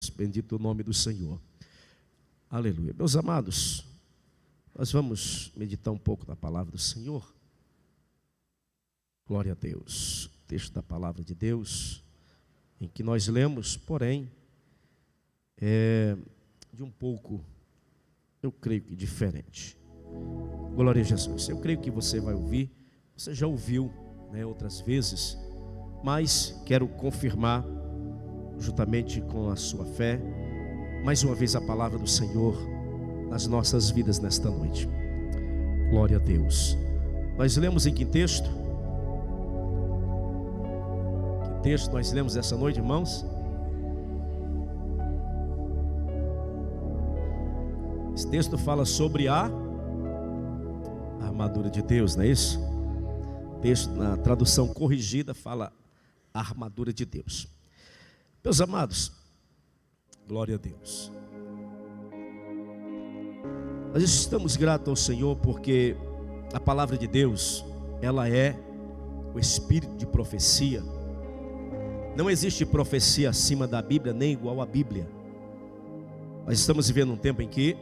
Deus, bendito o nome do Senhor. Aleluia. Meus amados, nós vamos meditar um pouco na palavra do Senhor. Glória a Deus. O texto da palavra de Deus, em que nós lemos, porém, de um pouco, eu creio que diferente. Glória a Jesus. Eu creio que você vai ouvir, você já ouviu, outras vezes, mas quero confirmar, juntamente com a sua fé, mais uma vez a palavra do Senhor nas nossas vidas nesta noite. Glória a Deus. Nós lemos em que texto? Que texto nós lemos essa noite, irmãos? Esse texto fala sobre a armadura de Deus, não é isso? O texto, na tradução corrigida, fala a armadura de Deus. Meus amados, glória a Deus. Nós estamos gratos ao Senhor porque a palavra de Deus, ela é o espírito de profecia. Não existe profecia acima da Bíblia, nem igual à Bíblia. Nós estamos vivendo um tempo em que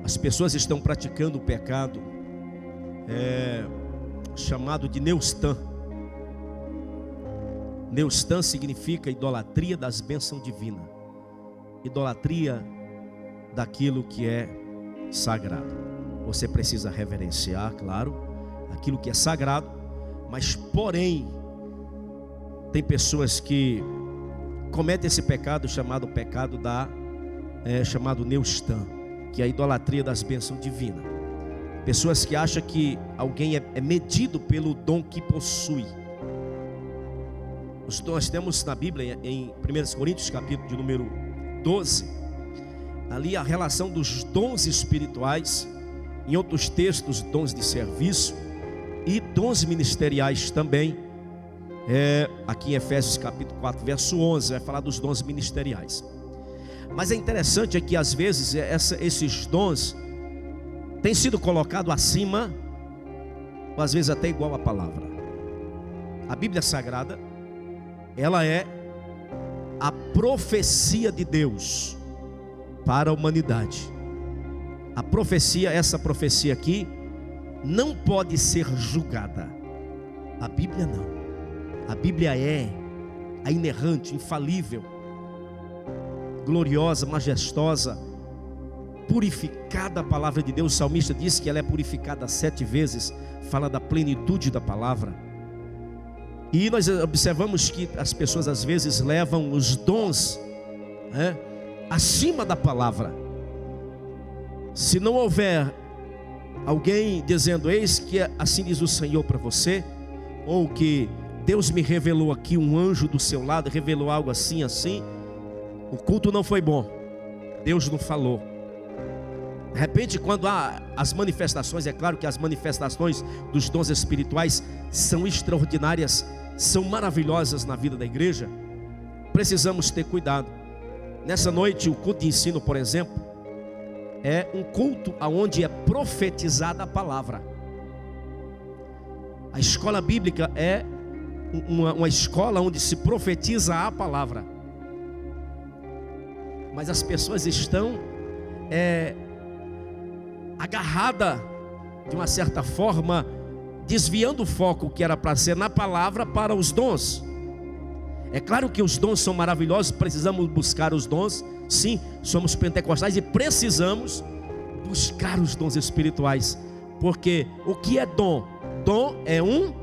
as pessoas estão praticando o pecado chamado de Neustan. Neustan significa idolatria das bênçãos divinas, idolatria daquilo que é sagrado. Você precisa reverenciar, claro, aquilo que é sagrado, mas porém tem pessoas que cometem esse pecado chamado pecado chamado Neustan, que é a idolatria das bênçãos divinas. Pessoas que acham que alguém é medido pelo dom que possui. Nós temos na Bíblia, em 1 Coríntios, capítulo de número 12, ali a relação dos dons espirituais, em outros textos, dons de serviço e dons ministeriais também. Aqui em Efésios capítulo 4, verso 11, vai falar dos dons ministeriais. Mas é interessante que às vezes esses dons têm sido colocados acima, ou às vezes até igual à palavra. A Bíblia Sagrada, ela é a profecia de Deus para a humanidade. A profecia, essa profecia aqui, não pode ser julgada. A Bíblia não. A Bíblia é a inerrante, infalível, gloriosa, majestosa, purificada a palavra de Deus. O salmista diz que ela é purificada 7 vezes, fala da plenitude da palavra. E nós observamos que as pessoas às vezes levam os dons acima da palavra. Se não houver alguém dizendo: eis que assim diz o Senhor para você, ou que Deus me revelou aqui, um anjo do seu lado revelou algo assim, assim, o culto não foi bom, Deus não falou. De repente, quando há as manifestações, é claro que as manifestações dos dons espirituais são extraordinárias, são maravilhosas na vida da igreja. Precisamos ter cuidado. Nessa noite, o culto de ensino, por exemplo, é um culto onde é profetizada a palavra. A escola bíblica é uma escola onde se profetiza a palavra. Mas as pessoas estão agarradas, de uma certa forma, desviando o foco que era para ser na palavra para os dons. É claro que os dons são maravilhosos, precisamos buscar os dons. Sim, somos pentecostais e precisamos buscar os dons espirituais. Porque o que é dom? Dom é um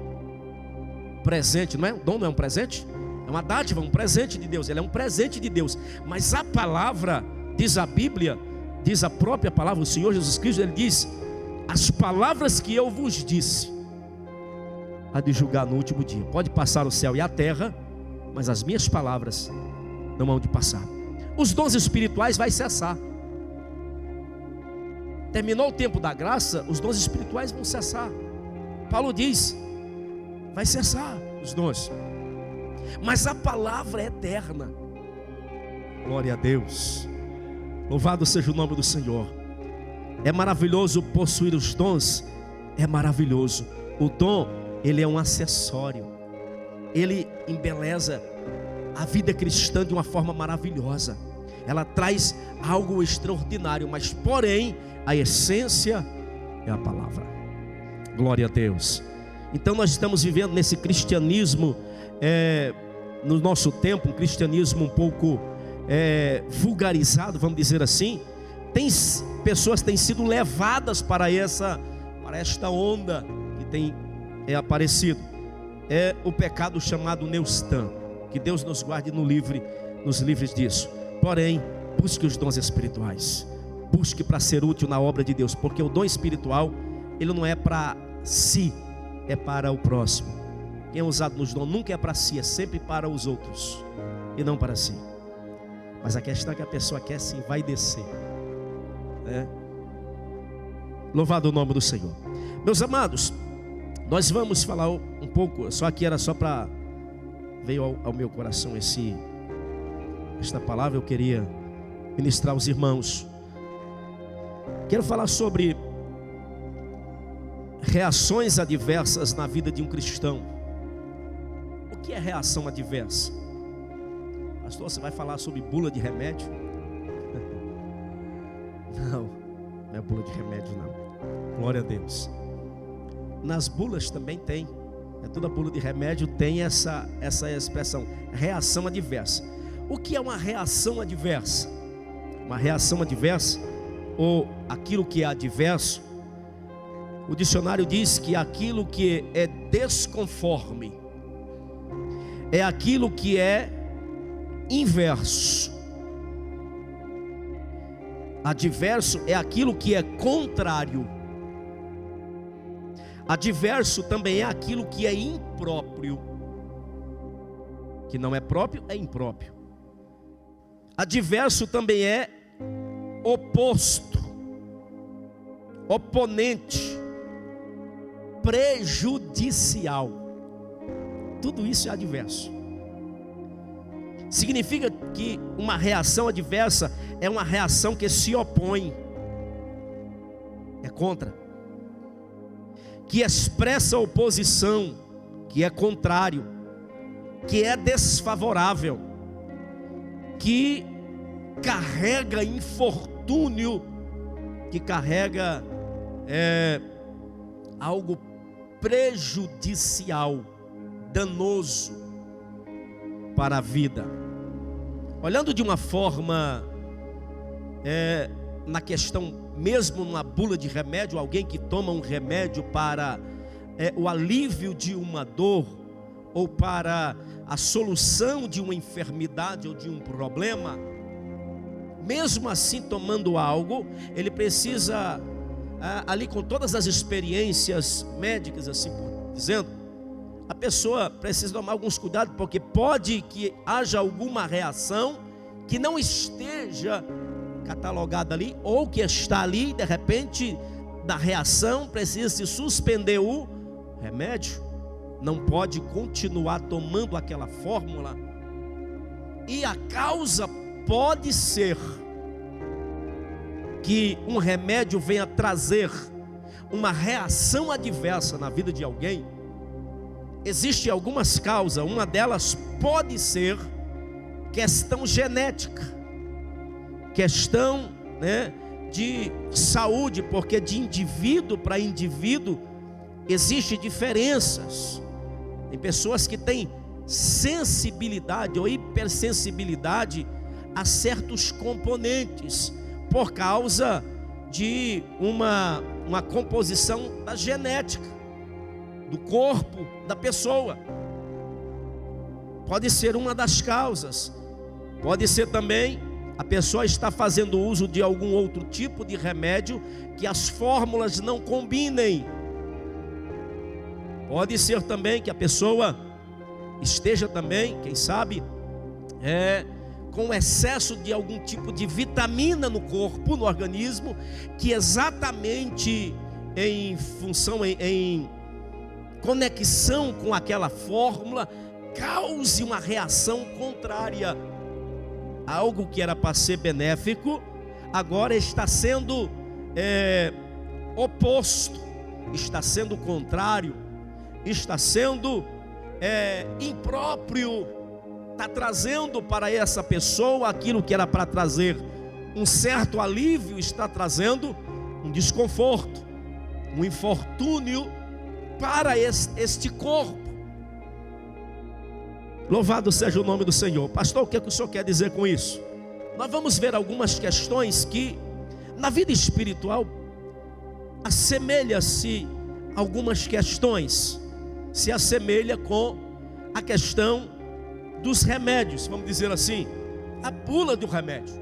presente, não é? Dom não é um presente? É uma dádiva, um presente de Deus. Ele é um presente de Deus. Mas a palavra, diz a Bíblia, diz a própria palavra, o Senhor Jesus Cristo, Ele diz: as palavras que eu vos disse, há de julgar no último dia. Pode passar o céu e a terra, mas as minhas palavras não hão de passar. Os dons espirituais vai cessar. Terminou o tempo da graça, os dons espirituais vão cessar. Paulo diz: vai cessar os dons, mas a palavra é eterna. Glória a Deus. Louvado seja o nome do Senhor. É maravilhoso possuir os dons. É maravilhoso. O dom, ele é um acessório. Ele embeleza a vida cristã de uma forma maravilhosa. Ela traz algo extraordinário, mas porém a essência é a palavra. Glória a Deus. Então nós estamos vivendo nesse cristianismo, no nosso tempo, um cristianismo um pouco vulgarizado, vamos dizer assim. Pessoas têm sido levadas para esta onda que tem aparecido. É o pecado chamado Neustan. Que Deus nos guarde nos livres disso. Porém, busque os dons espirituais. Busque para ser útil na obra de Deus, porque o dom espiritual, ele não é para si, é para o próximo. Quem é usado nos dons nunca é para si, é sempre para os outros e não para si. Mas a questão é que a pessoa quer sim, vai descer. Louvado o nome do Senhor. Meus amados, nós vamos falar um pouco, era só para, veio ao meu coração esta palavra, eu queria ministrar aos irmãos. Quero falar sobre reações adversas na vida de um cristão. O que é reação adversa? Pastor, você vai falar sobre bula de remédio? Não é bula de remédio não. Glória a Deus. Nas bulas também tem. Toda bula de remédio tem essa expressão, reação adversa. O que é uma reação adversa? Uma reação adversa, ou aquilo que é adverso, o dicionário diz que aquilo que é desconforme, é aquilo que é inverso. Adverso é aquilo que é contrário. Adverso também é aquilo que é impróprio. Que não é próprio, é impróprio. Adverso também é oposto, oponente, prejudicial. Tudo isso é adverso. Significa que uma reação adversa é uma reação que se opõe, é contra, que expressa oposição, que é contrário, que é desfavorável, que carrega infortúnio, que carrega algo prejudicial, danoso para a vida. Olhando de uma forma, na questão, mesmo numa bula de remédio, alguém que toma um remédio para o alívio de uma dor, ou para a solução de uma enfermidade ou de um problema, mesmo assim tomando algo, ele precisa, ali com todas as experiências médicas, assim por dizendo, a pessoa precisa tomar alguns cuidados, porque pode que haja alguma reação que não esteja catalogada ali, ou que está ali, de repente, da reação, precisa se suspender o remédio, não pode continuar tomando aquela fórmula, e a causa pode ser que um remédio venha trazer uma reação adversa na vida de alguém. Existem algumas causas, uma delas pode ser questão genética, questão, de saúde, porque de indivíduo para indivíduo existem diferenças. Tem pessoas que têm sensibilidade ou hipersensibilidade a certos componentes, por causa de uma composição da genética, do corpo da pessoa. Pode ser uma das causas. Pode ser também a pessoa está fazendo uso de algum outro tipo de remédio que as fórmulas não combinem. Pode ser também que a pessoa esteja também, quem sabe, com excesso de algum tipo de vitamina no corpo, no organismo, que exatamente em função, em conexão com aquela fórmula, cause uma reação contrária. Algo que era para ser benéfico, agora está sendo oposto, está sendo contrário, está sendo impróprio está trazendo para essa pessoa aquilo que era para trazer um certo alívio, está trazendo um desconforto, um infortúnio para este corpo. Louvado seja o nome do Senhor. Pastor, o que o senhor quer dizer com isso? Nós vamos ver algumas questões que na vida espiritual assemelha-se algumas questões, se assemelha com a questão dos remédios, vamos dizer assim, a bula do remédio.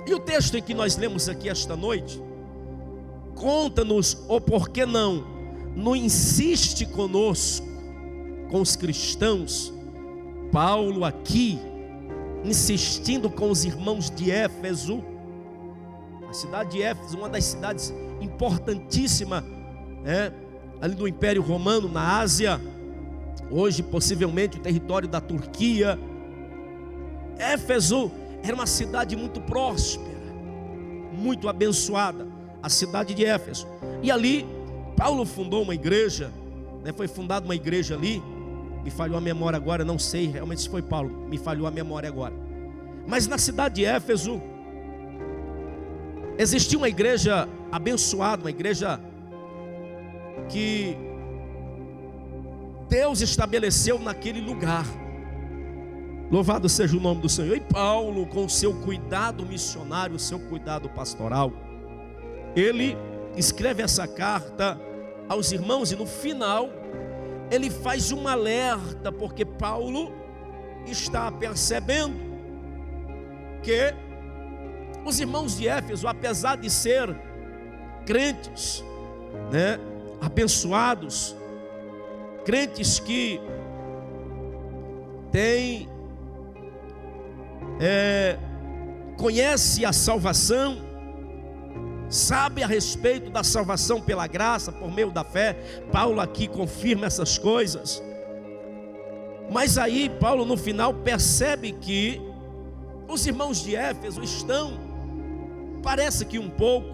E o texto em que nós lemos aqui esta noite conta-nos, ou por que não insiste conosco, com os cristãos. Paulo aqui insistindo com os irmãos de Éfeso. A cidade de Éfeso, uma das cidades importantíssimas, ali do Império Romano, na Ásia, hoje possivelmente o território da Turquia. Éfeso era uma cidade muito próspera, muito abençoada, a cidade de Éfeso. E ali Paulo fundou uma igreja, foi fundada uma igreja ali. Me falhou a memória agora, não sei realmente se foi Paulo, me falhou a memória agora. Mas na cidade de Éfeso existia uma igreja abençoada, uma igreja que Deus estabeleceu naquele lugar. Louvado seja o nome do Senhor. E Paulo, com o seu cuidado missionário, o seu cuidado pastoral, ele escreve essa carta aos irmãos, e no final ele faz um alerta, porque Paulo está percebendo que os irmãos de Éfeso, apesar de ser crentes, abençoados, crentes que têm conhece a salvação, sabe a respeito da salvação pela graça, por meio da fé. Paulo aqui confirma essas coisas. Mas aí Paulo no final percebe que os irmãos de Éfeso estão, parece que um pouco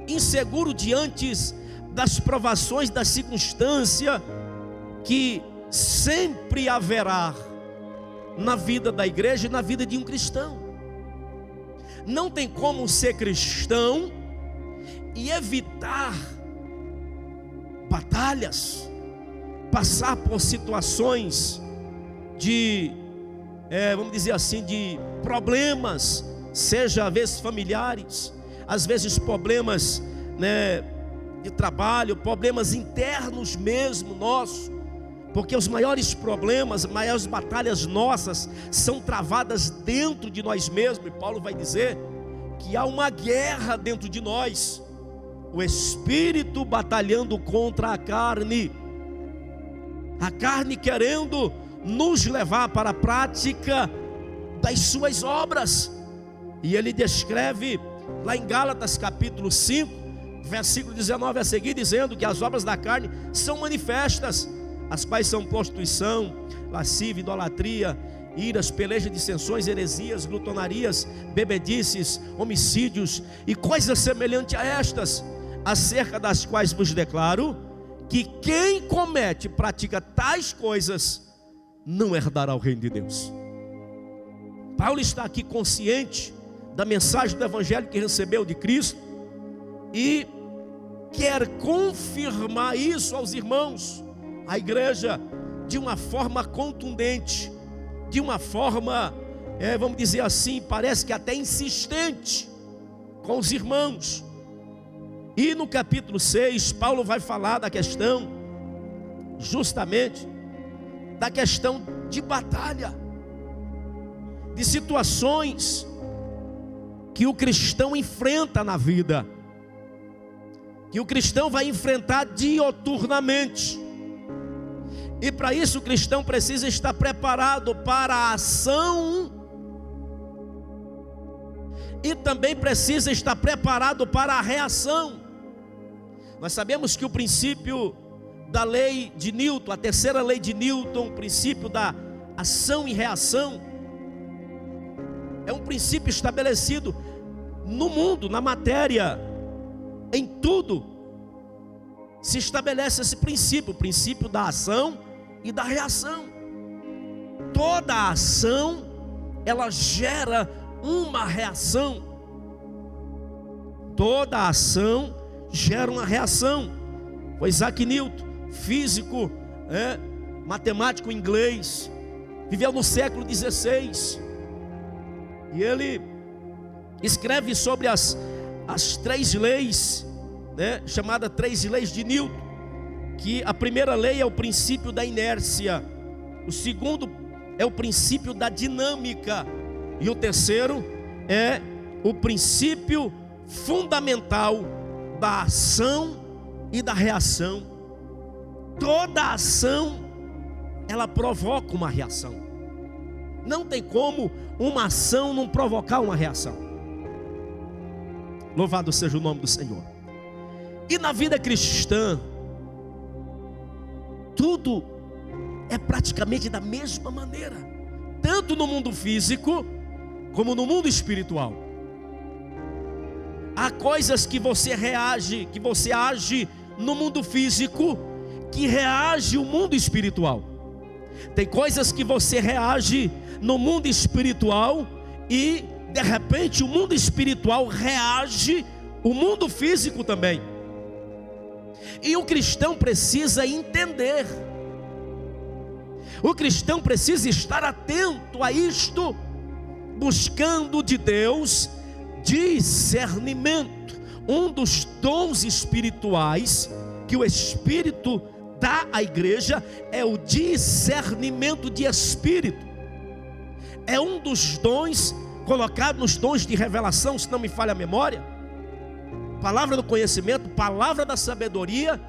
inseguro diante das provações, da circunstância que sempre haverá na vida da igreja e na vida de um cristão. Não tem como ser cristão e evitar batalhas, passar por situações de, vamos dizer assim, de problemas, seja às vezes familiares, às vezes problemas, de trabalho, problemas internos mesmo nossos, porque os maiores problemas, as maiores batalhas nossas são travadas dentro de nós mesmos. E Paulo vai dizer que há uma guerra dentro de nós, o espírito batalhando contra a carne querendo nos levar para a prática das suas obras. E ele descreve lá em Gálatas capítulo 5, versículo 19 a seguir, dizendo que as obras da carne são manifestas, as quais são prostituição, lascívia, idolatria, iras, pelejas, dissensões, heresias, glutonarias, bebedices, homicídios e coisas semelhantes a estas, acerca das quais vos declaro que quem comete e pratica tais coisas não herdará o reino de Deus. Paulo está aqui consciente da mensagem do evangelho que recebeu de Cristo e quer confirmar isso aos irmãos, à igreja, de uma forma contundente, de uma forma, vamos dizer assim, parece que até insistente com os irmãos. E no capítulo 6, Paulo vai falar da questão, justamente, da questão de batalha, de situações que o cristão enfrenta na vida, que o cristão vai enfrentar dioturnamente. E para isso o cristão precisa estar preparado para a ação e também precisa estar preparado para a reação. Nós sabemos que o princípio da lei de Newton, a terceira lei de Newton, o princípio da ação e reação, é um princípio estabelecido no mundo, na matéria, em tudo se estabelece esse princípio, o princípio da ação e da reação. toda ação, ela gera uma reação. Toda ação gera uma reação. Foi Isaac Newton, físico, matemático inglês, viveu no século XVI, e ele escreve sobre as 3 leis, chamadas 3 leis de Newton, que a primeira lei é o princípio da inércia, o segundo é o princípio da dinâmica, e o terceiro é o princípio fundamental da ação e da reação. Toda ação, ela provoca uma reação. Não tem como uma ação não provocar uma reação. Louvado seja o nome do Senhor. E na vida cristã, tudo é praticamente da mesma maneira, tanto no mundo físico como no mundo espiritual. Há coisas que você reage, que você age no mundo físico, que reage o mundo espiritual. Tem coisas que você reage no mundo espiritual e de repente o mundo espiritual reage o mundo físico também. E o cristão precisa entender. O cristão precisa estar atento a isto, buscando de Deus discernimento. Um dos dons espirituais que o Espírito dá à igreja é o discernimento de espírito. É um dos dons colocado nos dons de revelação, se não me falha a memória, palavra do conhecimento, palavra da sabedoria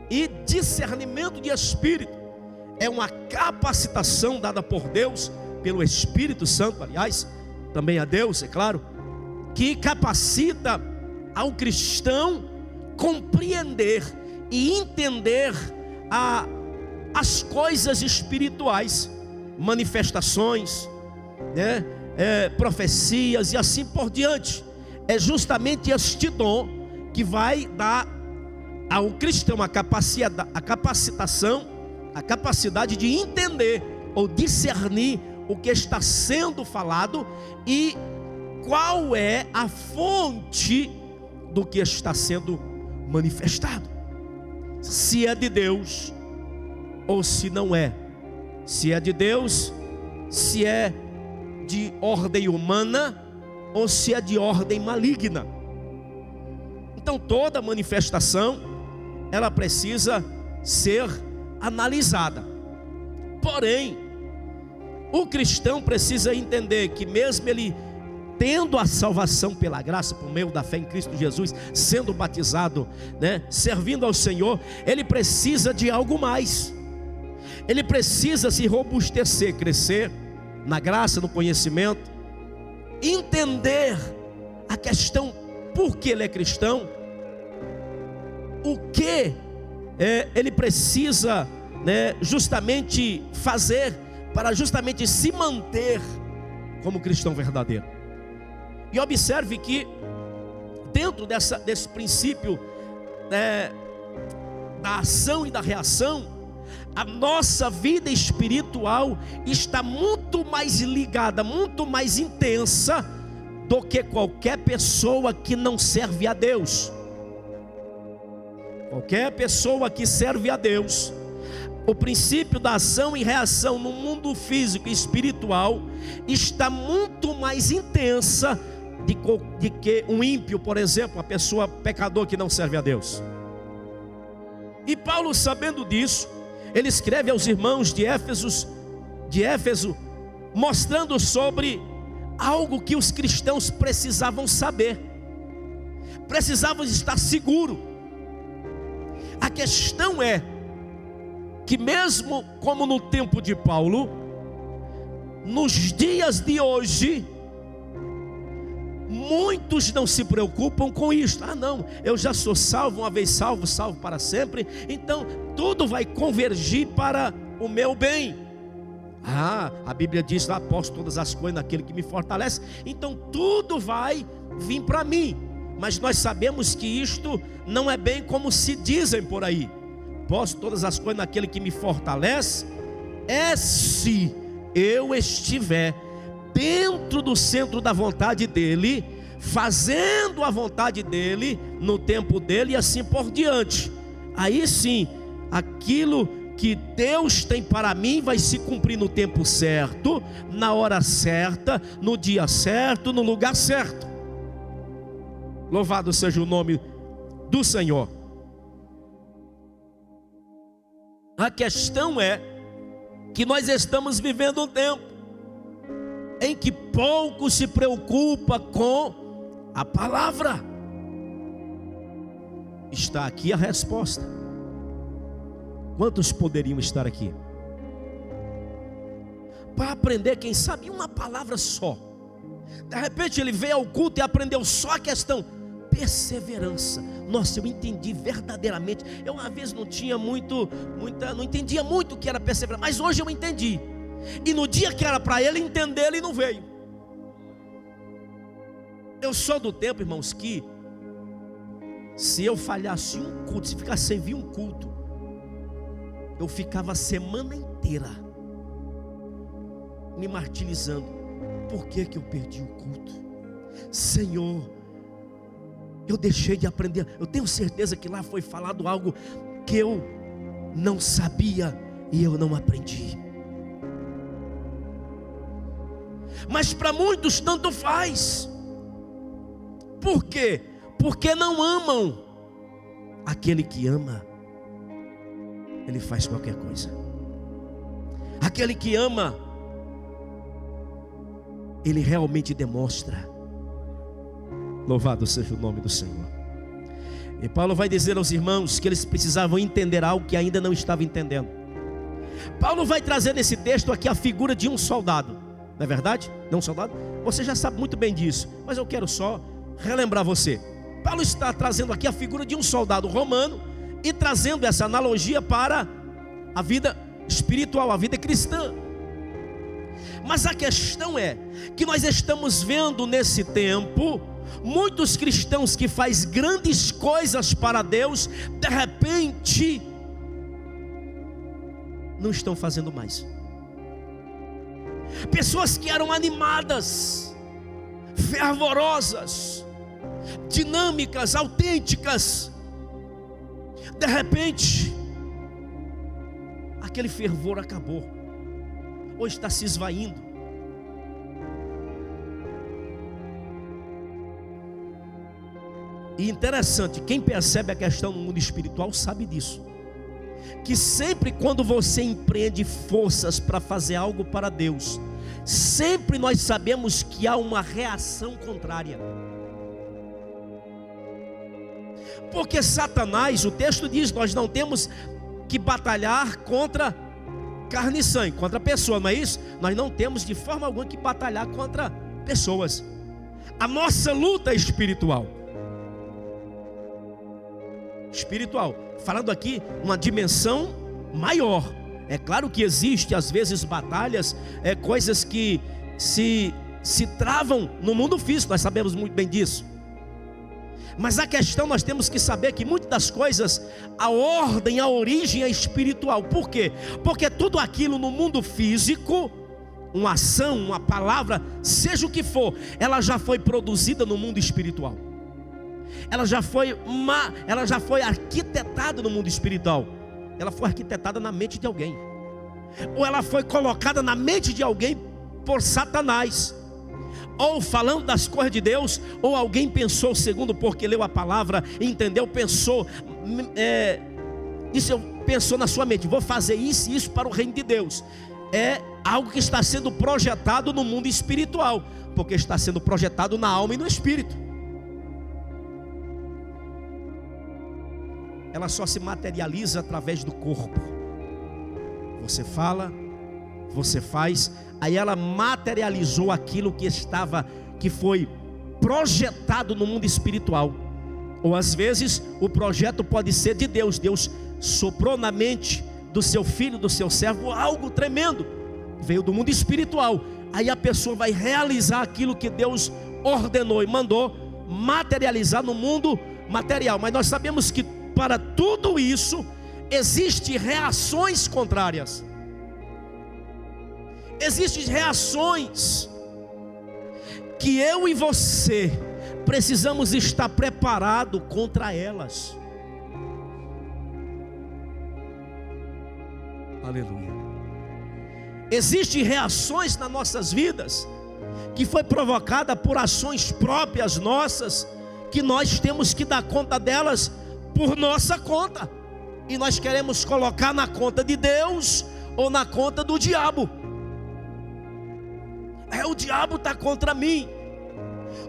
e discernimento de espírito. É uma capacitação dada por Deus, pelo Espírito Santo, aliás, também a Deus, é claro, que capacita ao cristão compreender e entender as coisas espirituais, manifestações, profecias e assim por diante. É justamente este dom que vai dar ao cristão a capacitação, a capacidade de entender ou discernir o que está sendo falado e qual é a fonte do que está sendo manifestado. Se é de Deus ou se não é. Se é de Deus, se é de ordem humana ou se é de ordem maligna. Então toda manifestação, ela precisa ser analisada. Porém, o cristão precisa entender que mesmo ele tendo a salvação pela graça, por meio da fé em Cristo Jesus, sendo batizado, servindo ao Senhor, ele precisa de algo mais. Ele precisa se robustecer, crescer na graça, no conhecimento, entender a questão por que ele é cristão, o que ele precisa justamente fazer para justamente se manter como cristão verdadeiro. E observe que dentro desse princípio da ação e da reação, a nossa vida espiritual está muito mais ligada, muito mais intensa do que qualquer pessoa que não serve a Deus. Qualquer pessoa que serve a Deus, o princípio da ação e reação no mundo físico e espiritual está muito mais intensa de que um ímpio, por exemplo, a pessoa pecador que não serve a Deus. E Paulo, sabendo disso, ele escreve aos irmãos de Éfeso, mostrando sobre algo que os cristãos precisavam saber, precisavam estar seguros. A questão é que mesmo como no tempo de Paulo, nos dias de hoje, muitos não se preocupam com isto. Não, eu já sou salvo, uma vez salvo, salvo para sempre, então tudo vai convergir para o meu bem. A Bíblia diz lá, posso todas as coisas naquele que me fortalece, então tudo vai vir para mim. Mas nós sabemos que isto não é bem como se dizem por aí. Posso todas as coisas naquele que me fortalece, eu estiver dentro do centro da vontade dele, fazendo a vontade dele, no tempo dele e assim por diante, aí sim, aquilo que Deus tem para mim vai se cumprir no tempo certo, na hora certa, no dia certo, no lugar certo. Louvado seja o nome do Senhor. A questão é que nós estamos vivendo um tempo em que pouco se preocupa com a palavra. Está aqui a resposta. Quantos poderiam estar aqui para aprender, quem sabe, uma palavra só? De repente ele veio ao culto e aprendeu só a questão perseverança. Nossa, eu entendi verdadeiramente. Eu uma vez não entendia muito o que era perseverança, mas hoje eu entendi. E no dia que era para ele entender, ele não veio. Eu sou do tempo, irmãos, que se eu falhasse um culto, se ficasse sem vir um culto, eu ficava a semana inteira me martirizando. Por que eu perdi o culto? Senhor, eu deixei de aprender. Eu tenho certeza que lá foi falado algo que eu não sabia e eu não aprendi. Mas para muitos tanto faz. Por quê? Porque não amam. Aquele que ama, ele faz qualquer coisa. Aquele que ama, ele realmente demonstra. Louvado seja o nome do Senhor. E Paulo vai dizer aos irmãos que eles precisavam entender algo que ainda não estavam entendendo. Paulo vai trazer nesse texto aqui a figura de um soldado. Não é verdade? Não um soldado? Você já sabe muito bem disso, mas eu quero só relembrar você. Paulo está trazendo aqui a figura de um soldado romano e trazendo essa analogia para a vida espiritual, a vida cristã. Mas a questão é que nós estamos vendo nesse tempo muitos cristãos que fazem grandes coisas para Deus, de repente não estão fazendo mais. Pessoas que eram animadas, fervorosas, dinâmicas, autênticas, de repente aquele fervor acabou, ou está se esvaindo. E interessante, quem percebe a questão no mundo espiritual sabe disso, que sempre quando você empreende forças para fazer algo para Deus, sempre nós sabemos que há uma reação contrária. Porque Satanás, o texto diz, nós não temos que batalhar contra carne e sangue, contra pessoa, não é isso? Nós não temos de forma alguma que batalhar contra pessoas. A nossa luta é espiritual. Espiritual, falando aqui uma dimensão maior. É claro que existe às vezes batalhas, coisas que se travam no mundo físico, nós sabemos muito bem disso. Mas a questão, nós temos que saber que muitas das coisas, a ordem, a origem é espiritual. Por quê? Porque tudo aquilo no mundo físico, uma ação, uma palavra, seja o que for, ela já foi produzida no mundo espiritual. Ela já foi arquitetada no mundo espiritual. Ela foi arquitetada na mente de alguém, ou ela foi colocada na mente de alguém por Satanás, ou falando das coisas de Deus, ou alguém pensou segundo, porque leu a palavra, entendeu, pensou, pensou na sua mente, vou fazer isso e isso para o reino de Deus. É algo que está sendo projetado no mundo espiritual, porque está sendo projetado na alma e no espírito. Ela só se materializa através do corpo. Você fala, você faz, aí ela materializou aquilo que foi projetado no mundo espiritual. Ou às vezes o projeto pode ser de Deus. Deus soprou na mente do seu filho, do seu servo, algo tremendo, veio do mundo espiritual. Aí a pessoa vai realizar aquilo que Deus ordenou e mandou materializar no mundo material. Mas nós sabemos que para tudo isso existem reações contrárias. Existem reações que eu e você precisamos estar preparados contra elas. Aleluia. Existem reações nas nossas vidas que foi provocada por ações próprias nossas, que nós temos que dar conta delas por nossa conta, e nós queremos colocar na conta de Deus ou na conta do diabo. O diabo está contra mim,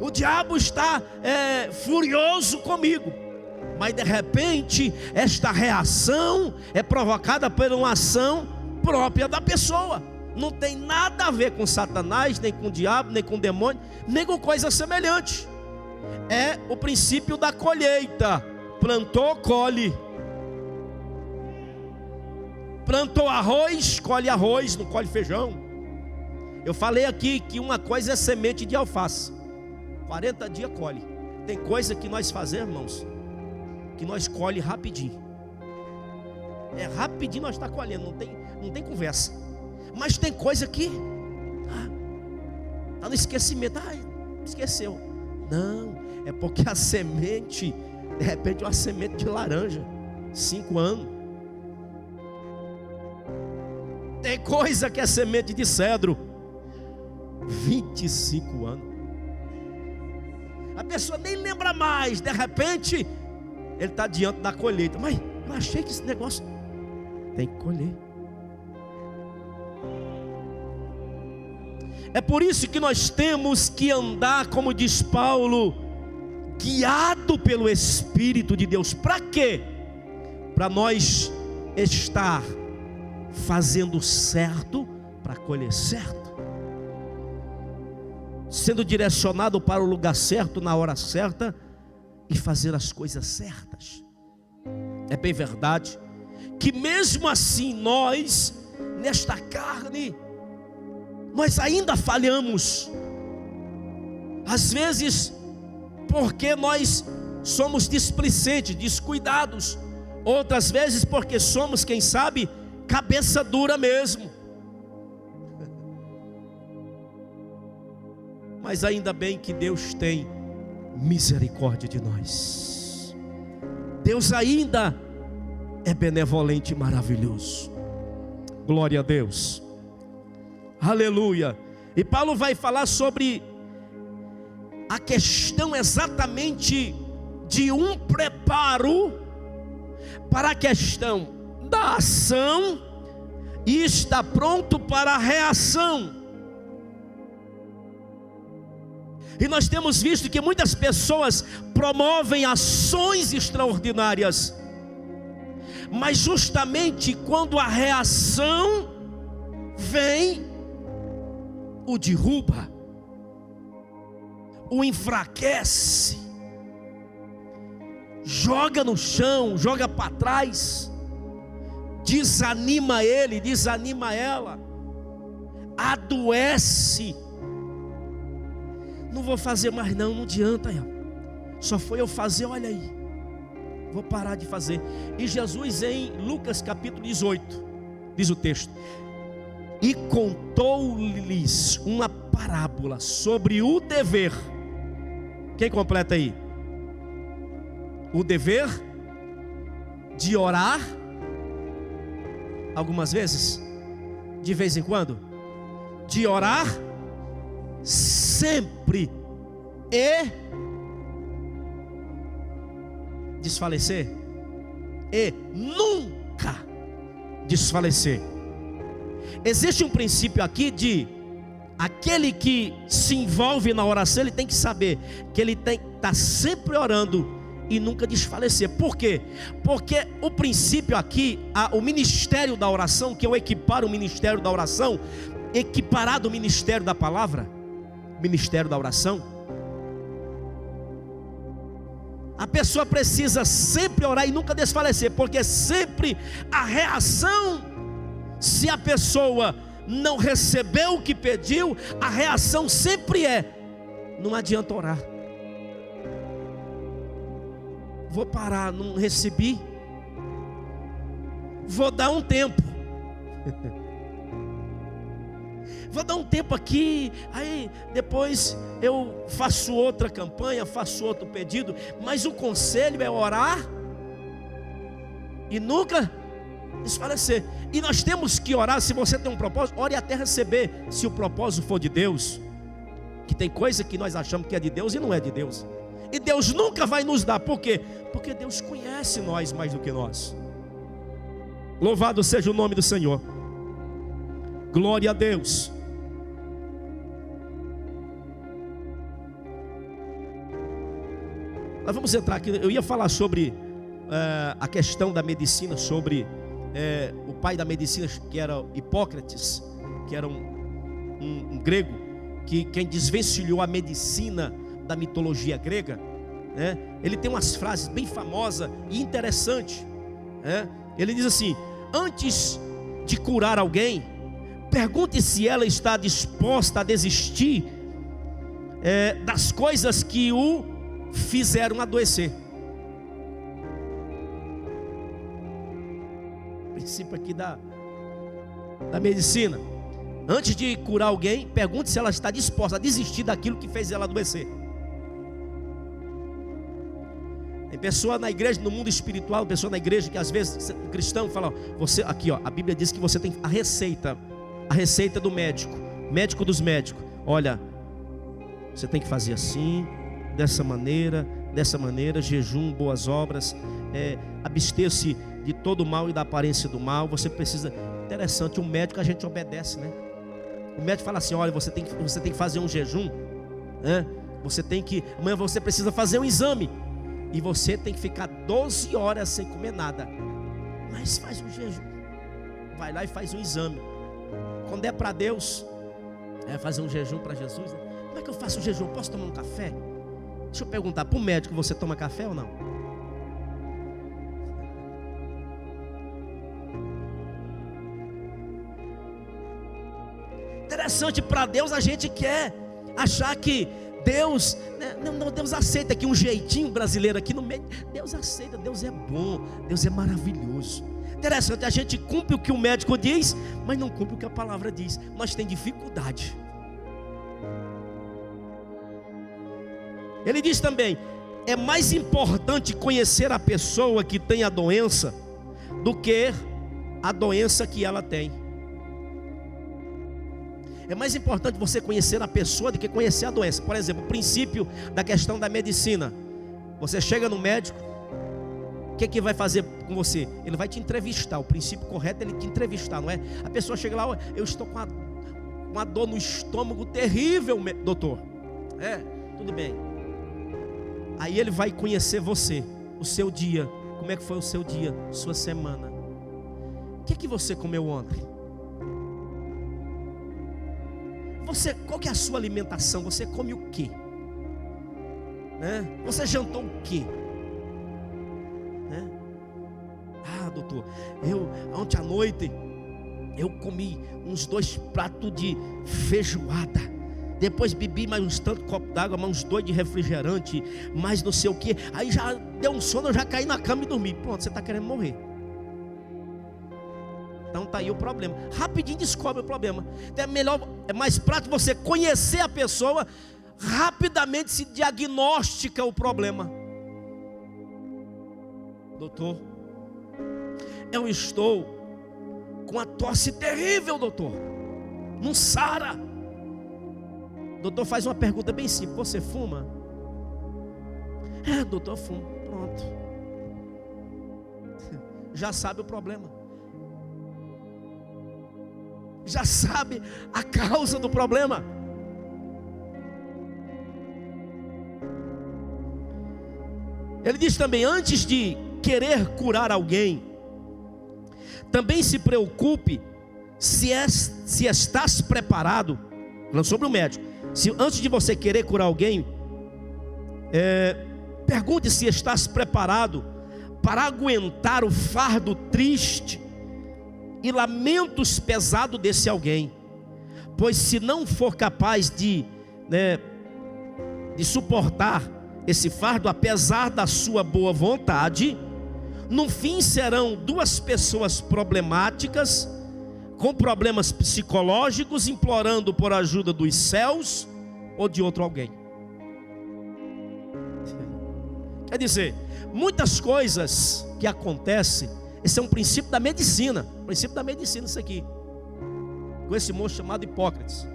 o diabo está furioso comigo, mas de repente esta reação é provocada por uma ação própria da pessoa. Não tem nada a ver com Satanás, nem com o diabo, nem com o demônio, nem com coisa semelhante. É o princípio da colheita. Plantou, colhe. Plantou arroz, colhe arroz, não colhe feijão. Eu falei aqui que uma coisa é semente de alface, 40 dias colhe. Tem coisa que nós fazemos, irmãos, que nós colhe rapidinho. Rapidinho nós está colhendo, não tem conversa. Mas tem coisa que está no esquecimento. Esqueceu. Não, é porque a semente, de repente uma semente de laranja, 5 anos. Tem coisa que é semente de cedro, 25 anos. A pessoa nem lembra mais, de repente ele está diante da colheita. Mas eu achei que esse negócio tem que colher. É por isso que nós temos que andar, como diz Paulo, guiado pelo Espírito de Deus. Para quê? Para nós estar fazendo certo, para colher certo, sendo direcionado para o lugar certo, na hora certa, e fazer as coisas certas. É bem verdade que mesmo assim nós, nesta carne, nós ainda falhamos. Às vezes porque nós somos displicentes, descuidados. Outras vezes porque somos, quem sabe, cabeça dura mesmo. Mas ainda bem que Deus tem misericórdia de nós. Deus ainda é benevolente e maravilhoso. Glória a Deus. Aleluia. E Paulo vai falar sobre a questão exatamente de um preparo para a questão da ação e está pronto para a reação. E nós temos visto que muitas pessoas promovem ações extraordinárias, mas justamente quando a reação vem, o derruba, o enfraquece, joga no chão, joga para trás, desanima ele, desanima ela, adoece. Não vou fazer mais não adianta, só foi eu fazer, olha aí, vou parar de fazer. E Jesus em Lucas capítulo 18, diz o texto: e contou-lhes uma parábola sobre o dever. Quem completa aí? O dever de orar, algumas vezes, de vez em quando, de orar sempre e desfalecer, e nunca desfalecer. Existe um princípio aqui de aquele que se envolve na oração, ele tem que saber que ele tem que estar sempre orando e nunca desfalecer. Por quê? Porque o princípio aqui, o ministério da oração, que eu equiparo o ministério da oração, equiparado ao ministério da palavra, ministério da oração, a pessoa precisa sempre orar e nunca desfalecer, porque sempre a reação, se a pessoa não recebeu o que pediu, a reação sempre não adianta orar. Vou parar, não recebi, vou dar um tempo. vou dar um tempo aqui, aí depois eu faço outra campanha, faço outro pedido. Mas o conselho é orar e nunca desfalecer. E nós temos que orar. Se você tem um propósito, ore até receber, se o propósito for de Deus. Que tem coisa que nós achamos que é de Deus e não é de Deus. E Deus nunca vai nos dar. Por quê? Porque Deus conhece nós mais do que nós. Louvado seja o nome do Senhor. Glória a Deus. Nós vamos entrar aqui. Eu ia falar sobre a questão da medicina, sobre o pai da medicina, que era Hipócrates, que era um grego, que quem desvencilhou a medicina da mitologia grega, né? Ele tem umas frases bem famosas e interessantes, né? Ele diz assim: antes de curar alguém, pergunte se ela está disposta a desistir das coisas que o fizeram adoecer. Princípio aqui da medicina. Antes de curar alguém, pergunte se ela está disposta a desistir daquilo que fez ela adoecer. Tem pessoa na igreja, no mundo espiritual, pessoa na igreja que às vezes o cristão fala: você aqui, ó, a Bíblia diz que você tem a receita do médico dos médicos. Olha, você tem que fazer assim, dessa maneira, jejum, boas obras, abster-se de todo o mal e da aparência do mal. Você precisa. Interessante, o médico a gente obedece, né? O médico fala assim: olha, você tem que fazer um jejum, né? Amanhã você precisa fazer um exame, e você tem que ficar 12 horas sem comer nada. Mas faz um jejum, vai lá e faz um exame. Quando é para Deus, fazer um jejum para Jesus, né? Como é que eu faço o jejum? Posso tomar um café? Deixa eu perguntar para o médico: você toma café ou não? Interessante, para Deus a gente quer achar que Deus, né? Não, Deus aceita aqui um jeitinho brasileiro aqui no meio. Deus aceita, Deus é bom, Deus é maravilhoso. Interessante, a gente cumpre o que o médico diz, mas não cumpre o que a palavra diz. Nós temos dificuldade. Ele diz também: é mais importante conhecer a pessoa que tem a doença do que a doença que ela tem. É mais importante você conhecer a pessoa do que conhecer a doença. Por exemplo, o princípio da questão da medicina. Você chega no médico, o que vai fazer com você? Ele vai te entrevistar. O princípio correto é ele te entrevistar, não é? A pessoa chega lá: eu estou com uma dor no estômago terrível, doutor. Tudo bem. Aí ele vai conhecer você, o seu dia. Como é que foi o seu dia, sua semana? O que você comeu ontem? Qual que é a sua alimentação? Você come o quê? Né? Você jantou o quê? Né? Doutor, ontem à noite eu comi uns 2 pratos de feijoada. Depois bebi mais uns tantos copos d'água, mais uns 2 de refrigerante, mais não sei o que. Aí já deu um sono, eu já caí na cama e dormi. Pronto, você está querendo morrer. Então está aí o problema. Rapidinho descobre o problema. Então é mais prático você conhecer a pessoa, rapidamente se diagnostica o problema. Doutor, eu estou com uma tosse terrível, doutor. Não sara. Doutor faz uma pergunta bem simples: você fuma? Doutor, eu fumo. Pronto. Já sabe o problema. Já sabe a causa do problema. Ele diz também: antes de querer curar alguém, também se preocupe se estás preparado. Falando sobre o médico. Antes de você querer curar alguém, pergunte se estás preparado para aguentar o fardo triste e lamentos pesados desse alguém. Pois se não for capaz de suportar esse fardo, apesar da sua boa vontade, no fim serão 2 pessoas problemáticas, com problemas psicológicos, implorando por ajuda dos céus ou de outro alguém. Quer dizer, muitas coisas que acontecem, esse é um princípio da medicina. Princípio da medicina isso aqui. Com esse moço chamado Hipócrates.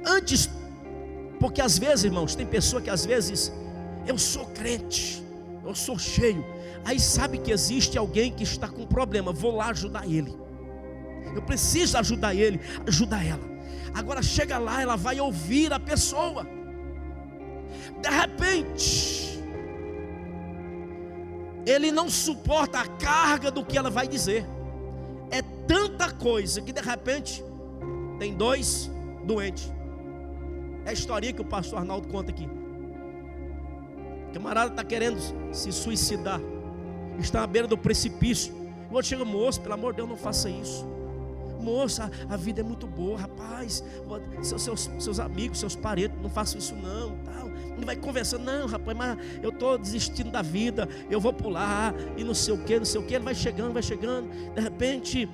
Antes, porque às vezes, irmãos, tem pessoa que às vezes, eu sou crente, eu sou cheio, aí sabe que existe alguém que está com problema, vou lá ajudar ele. Eu preciso ajudar ele, ajudar ela. Agora chega lá, ela vai ouvir a pessoa. De repente, ele não suporta a carga do que ela vai dizer. É tanta coisa que de repente tem 2 doentes. É a historinha que o pastor Arnaldo conta aqui. O camarada está querendo se suicidar, está à beira do precipício. O outro chega: moço, pelo amor de Deus, não faça isso. Moça, a vida é muito boa, rapaz. Seus amigos, seus parentes, não façam isso não, tal. Ele vai conversando: não, rapaz, mas eu estou desistindo da vida, eu vou pular, e não sei o que, não sei o que. Ele vai chegando, de repente,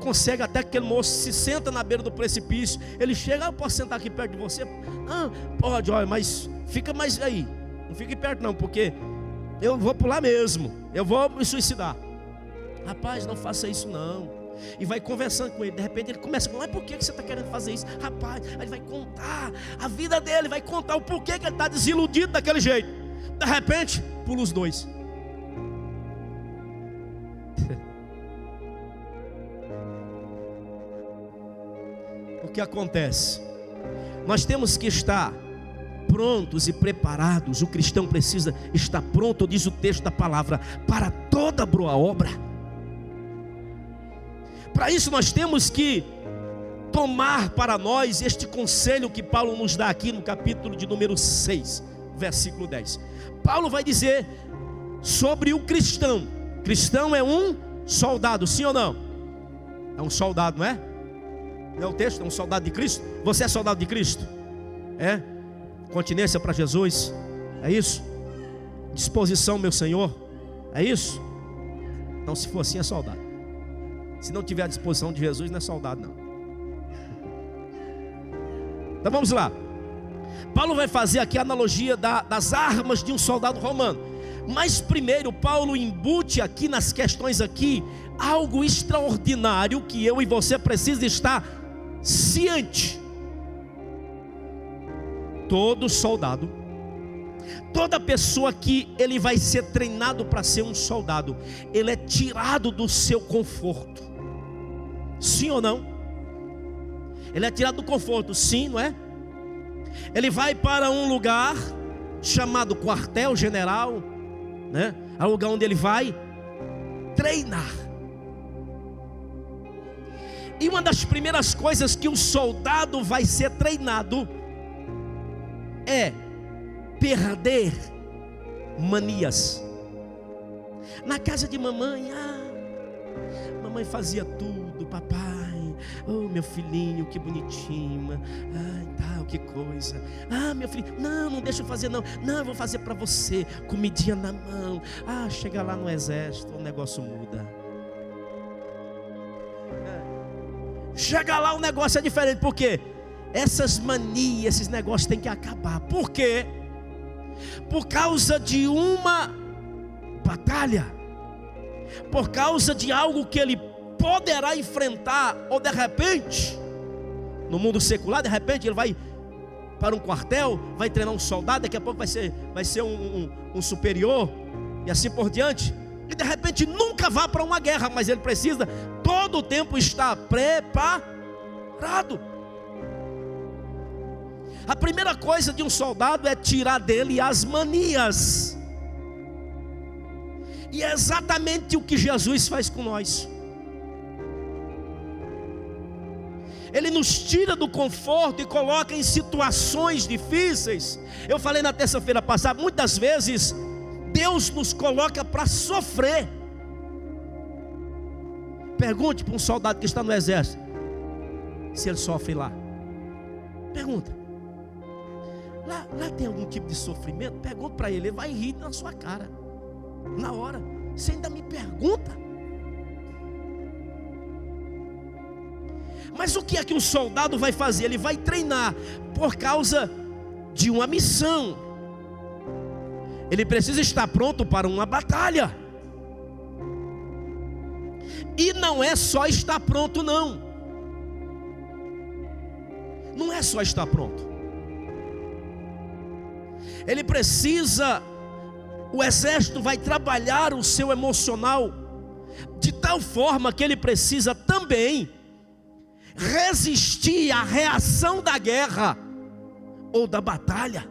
consegue até que aquele moço se senta na beira do precipício. Ele chega: eu posso sentar aqui perto de você? Ah, pode, olha, mas fica mais aí, não fique perto não, porque eu vou pular mesmo, eu vou me suicidar. Rapaz, não faça isso não. E vai conversando com ele. De repente ele começa a falar: mas por que você está querendo fazer isso? Rapaz, aí ele vai contar a vida dele, vai contar o porquê que ele está desiludido daquele jeito. De repente, pula os 2. O que acontece? Nós temos que estar prontos e preparados. O cristão precisa estar pronto, diz o texto da palavra, para toda boa obra. Para isso nós temos que tomar para nós este conselho que Paulo nos dá aqui no capítulo de número 6, versículo 10. Paulo vai dizer sobre o cristão. Cristão é um soldado, sim ou não? É um soldado, não é? Não é o texto? É um soldado de Cristo? Você é soldado de Cristo? É? Continência para Jesus? É isso? Disposição, meu Senhor? É isso? Então, se for assim, é soldado. Se não tiver a disposição de Jesus, não é soldado não. Então vamos lá. Paulo vai fazer aqui a analogia das armas de um soldado romano. Mas primeiro Paulo embute aqui nas questões aqui algo extraordinário que eu e você precisa estar ciente. Todo soldado, toda pessoa que ele vai ser treinado para ser um soldado, ele é tirado do seu conforto. Sim ou não? Ele é tirado do conforto, sim, não é? Ele vai para um lugar chamado quartel-general, né? É o lugar onde ele vai treinar. E uma das primeiras coisas que o soldado vai ser treinado é perder manias. Na casa de mamãe, mamãe fazia tudo, papai, oh meu filhinho, que bonitinho, tal, que coisa, meu filho, não deixa eu fazer não, eu vou fazer para você, comidinha na mão. Chega lá no exército, o negócio muda. Chega lá, o negócio é diferente, porque essas manias, esses negócios têm que acabar. Por quê? Por causa de uma batalha, por causa de algo que ele poderá enfrentar, ou de repente, no mundo secular, de repente ele vai para um quartel, vai treinar um soldado, daqui a pouco vai ser um superior, e assim por diante, e de repente nunca vá para uma guerra, mas ele precisa todo o tempo estar preparado. A primeira coisa de um soldado é tirar dele as manias. E é exatamente o que Jesus faz com nós. Ele nos tira do conforto e coloca em situações difíceis. Eu falei na terça-feira passada, muitas vezes Deus nos coloca para sofrer. Pergunte para um soldado que está no exército se ele sofre lá. Pergunta. Lá tem algum tipo de sofrimento? Pergunta para ele vai rir na sua cara. Na hora. Você ainda me pergunta? Mas o que é que um soldado vai fazer? Ele vai treinar por causa de uma missão. Ele precisa estar pronto para uma batalha. E não é só estar pronto, não. Não é só estar pronto. Ele precisa, o exército vai trabalhar o seu emocional de tal forma que ele precisa também resistir à reação da guerra ou da batalha.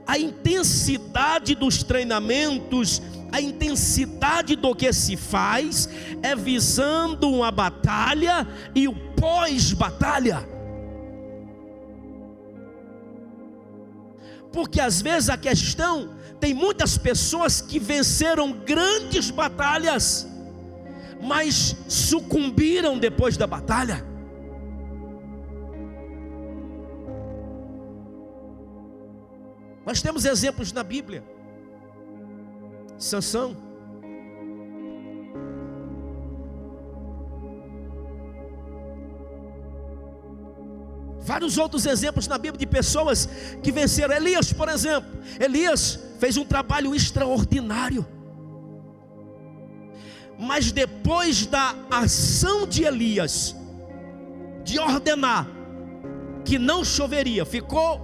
A intensidade dos treinamentos, a intensidade do que se faz é visando uma batalha e o pós-batalha. Porque às vezes a questão, tem muitas pessoas que venceram grandes batalhas, mas sucumbiram depois da batalha. Nós temos exemplos na Bíblia. Sansão, vários outros exemplos na Bíblia de pessoas que venceram. Elias, por exemplo. Elias fez um trabalho extraordinário, mas depois da ação de Elias, de ordenar que não choveria, ficou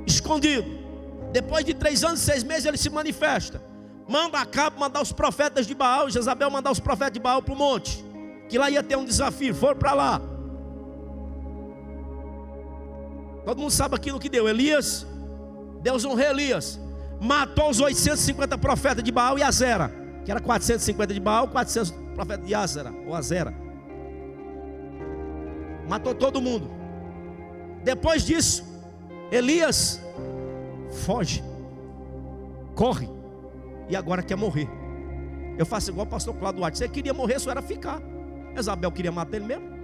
escondido. Depois de 3 anos e 6 meses ele se manifesta, manda Acabe mandar os profetas de Baal, Jezabel mandar os profetas de Baal para o monte, que lá ia ter um desafio. Foram para lá. Todo mundo sabe aquilo que deu. Elias, Deus honrou Elias, matou os 850 profetas de Baal e Azera, que era 450 de Baal, 400 profetas de Azera, ou Azera. Matou todo mundo. Depois disso, Elias foge, corre, e agora quer morrer. Eu faço igual o pastor Cláudio Duarte. Você queria morrer, só era ficar. Jezabel queria matar ele mesmo,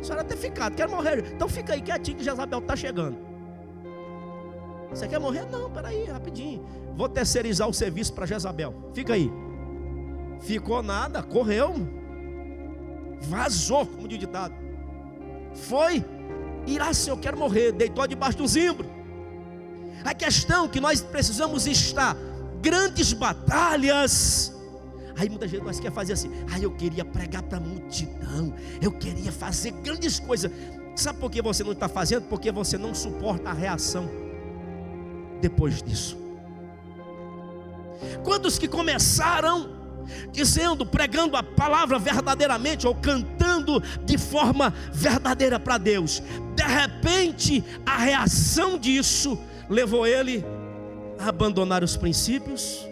só era ter ficado. Quer morrer? Então fica aí quietinho que Jezabel está chegando. Você quer morrer? Não, peraí, rapidinho. Vou terceirizar o serviço para Jezabel. Fica aí. Ficou nada, correu, vazou, como diz o ditado. Foi, irá se eu quero morrer, deitou debaixo do zimbro. A questão é que nós precisamos estar grandes batalhas. Aí muita gente nós quer fazer assim: eu queria pregar para a multidão, eu queria fazer grandes coisas. Sabe por que você não está fazendo? Porque você não suporta a reação depois disso. Quantos que começaram dizendo, pregando a palavra verdadeiramente, ou cantando de forma verdadeira para Deus, de repente a reação disso levou ele a abandonar os princípios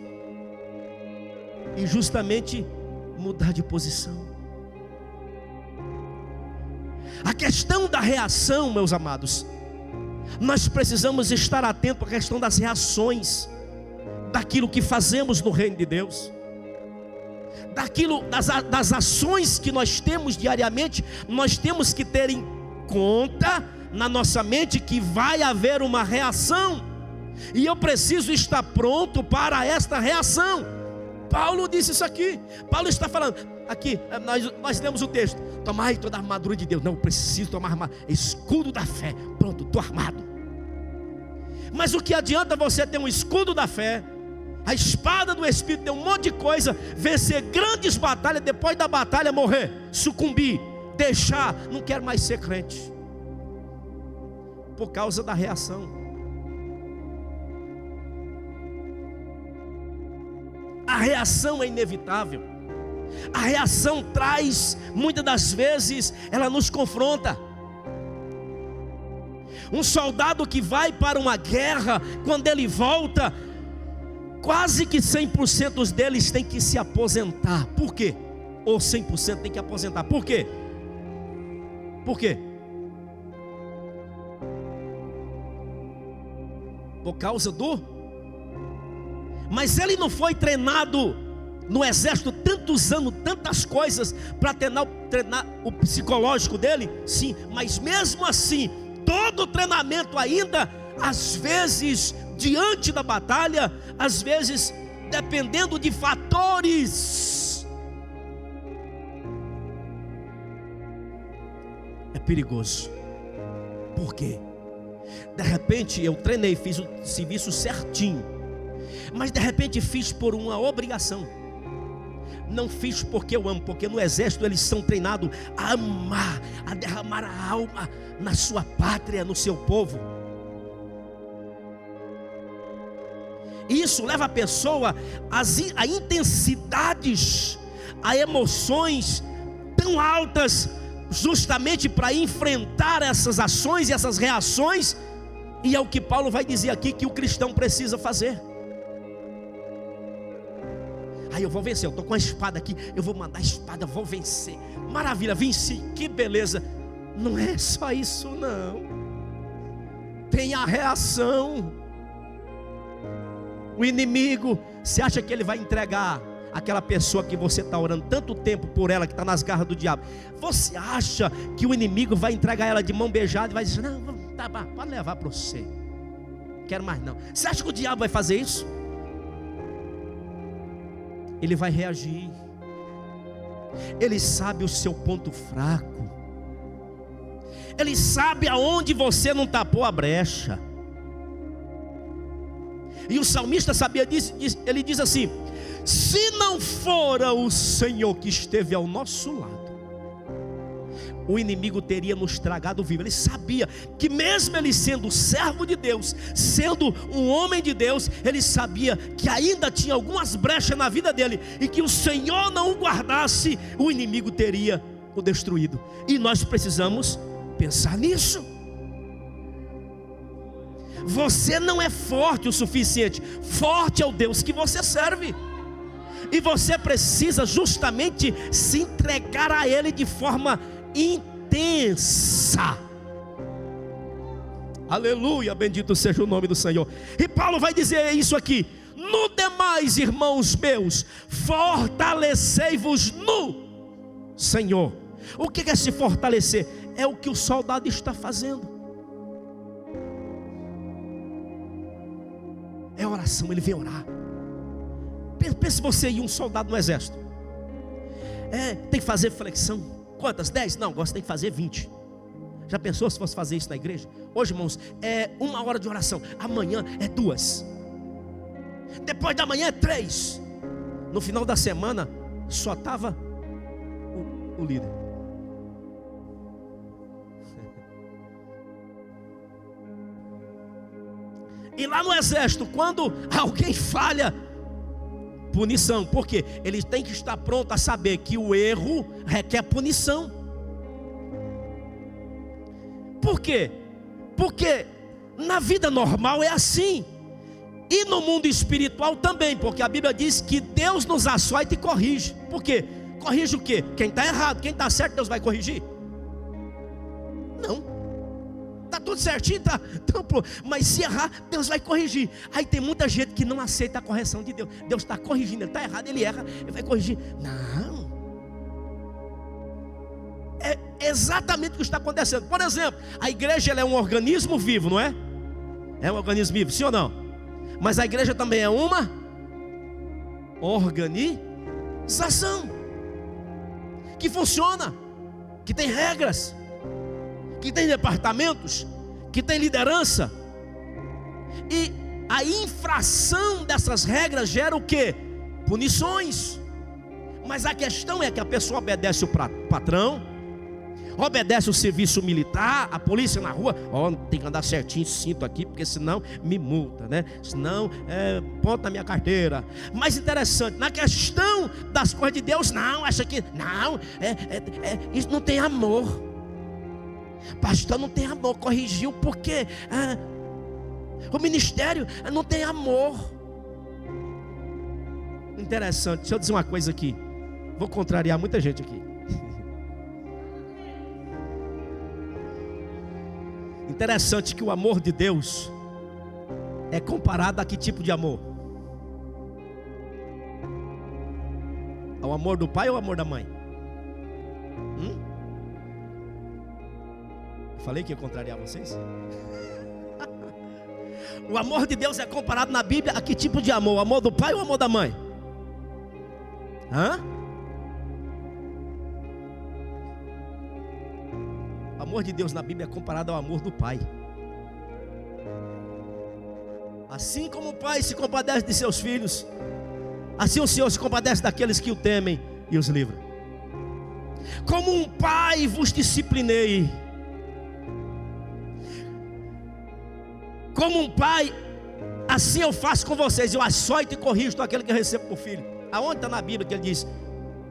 e justamente mudar de posição. A questão da reação, meus amados, nós precisamos estar atentos à questão das reações daquilo que fazemos no reino de Deus, daquilo, das ações que nós temos diariamente. Nós temos que ter em conta na nossa mente que vai haver uma reação, e eu preciso estar pronto para esta reação. Paulo disse isso aqui. Paulo está falando aqui, nós lemos o texto: tomai toda a armadura de Deus. Não, eu preciso tomar escudo da fé. Pronto, estou armado. Mas o que adianta você ter um escudo da fé, a espada do Espírito, ter um monte de coisa, vencer grandes batalhas, depois da batalha morrer, sucumbir, deixar, não quero mais ser crente, por causa da reação. A reação é inevitável. A reação traz, muitas das vezes, ela nos confronta. Um soldado que vai para uma guerra, quando ele volta, quase que 100% deles tem que se aposentar. Por quê? Ou 100% tem que aposentar. Por quê? Por quê? Por causa do... Mas ele não foi treinado no exército tantos anos, tantas coisas, para treinar o psicológico dele? Sim, mas mesmo assim, todo o treinamento ainda, às vezes, diante da batalha, às vezes, dependendo de fatores, é perigoso. Por quê? De repente eu treinei, fiz o serviço certinho, mas de repente fiz por uma obrigação. Não fiz porque eu amo, porque no exército eles são treinados a amar, a derramar a alma na sua pátria, no seu povo. Isso leva a pessoa a intensidades, a emoções tão altas, justamente para enfrentar essas ações e essas reações. E é o que Paulo vai dizer aqui que o cristão precisa fazer. Aí eu vou vencer, eu estou com a espada aqui, eu vou mandar a espada, vou vencer. Maravilha, venci, que beleza. Não é só isso não. Tem a reação. O inimigo, você acha que ele vai entregar aquela pessoa que você está orando tanto tempo por ela, que está nas garras do diabo? Você acha que o inimigo vai entregar ela de mão beijada e vai dizer: não, tá, pode levar para você, quero mais não? Você acha que o diabo vai fazer isso? Ele vai reagir. Ele sabe o seu ponto fraco. Ele sabe aonde você não tapou a brecha. E o salmista sabia disso. Ele diz assim: se não fora o Senhor que esteve ao nosso lado, o inimigo teria nos tragado vivo. Ele sabia que mesmo ele sendo servo de Deus, sendo um homem de Deus, ele sabia que ainda tinha algumas brechas na vida dele, e que o Senhor não o guardasse, o inimigo teria o destruído. E nós precisamos pensar nisso. Você não é forte o suficiente. Forte é o Deus que você serve. E você precisa justamente se entregar a Ele de forma intensa. Aleluia, bendito seja o nome do Senhor. E Paulo vai dizer isso aqui: no demais, irmãos meus, fortalecei-vos no Senhor. O que é se fortalecer? É o que o soldado está fazendo. É oração, ele vem orar. Pense você e um soldado no exército. Tem que fazer flexão. Quantas? 10? Não, agora você tem que fazer 20. Já pensou se fosse fazer isso na igreja? Hoje, irmãos, é 1 hora de oração. Amanhã é 2. Depois da manhã é 3. No final da semana só estava o líder. E lá no exército, quando alguém falha, punição. Por quê? Ele tem que estar pronto a saber que o erro requer punição. Por quê? Porque na vida normal é assim. E no mundo espiritual também. Porque a Bíblia diz que Deus nos açoita e corrige. Por quê? Corrige o quê? Quem está errado. Quem está certo, Deus vai corrigir? Não. Está tudo certinho, tá? Mas se errar, Deus vai corrigir. Aí tem muita gente que não aceita a correção de Deus. Deus está corrigindo, ele está errado, ele erra, ele vai corrigir. Não. É exatamente o que está acontecendo. Por exemplo, a igreja ela é um organismo vivo, não é? É um organismo vivo, sim ou não? Mas a igreja também é uma organização que funciona, que tem regras, que tem departamentos, que tem liderança. E a infração dessas regras gera o quê? Punições. Mas a questão é que a pessoa obedece o patrão, obedece o serviço militar, a polícia na rua. Tem que andar certinho, cinto aqui, porque senão me multa, né? Senão ponto na minha carteira. Mais interessante, na questão das coisas de Deus, não, acha que não, isso não tem amor. Pastor, não tem amor, corrigiu porque o ministério não tem amor. Interessante, deixa eu dizer uma coisa aqui. Vou contrariar muita gente aqui. Interessante que o amor de Deus é comparado a que tipo de amor? Ao amor do pai ou ao amor da mãe? Falei que ia contrariar vocês? O amor de Deus é comparado na Bíblia a que tipo de amor? O amor do pai ou o amor da mãe? O amor de Deus na Bíblia é comparado ao amor do Pai. Assim como o Pai se compadece de seus filhos, assim o Senhor se compadece daqueles que o temem e os livra. Como um pai vos disciplinei, como um pai, assim eu faço com vocês. Eu açoito e corrijo todo aquele que eu recebo por filho. Aonde está na Bíblia que ele diz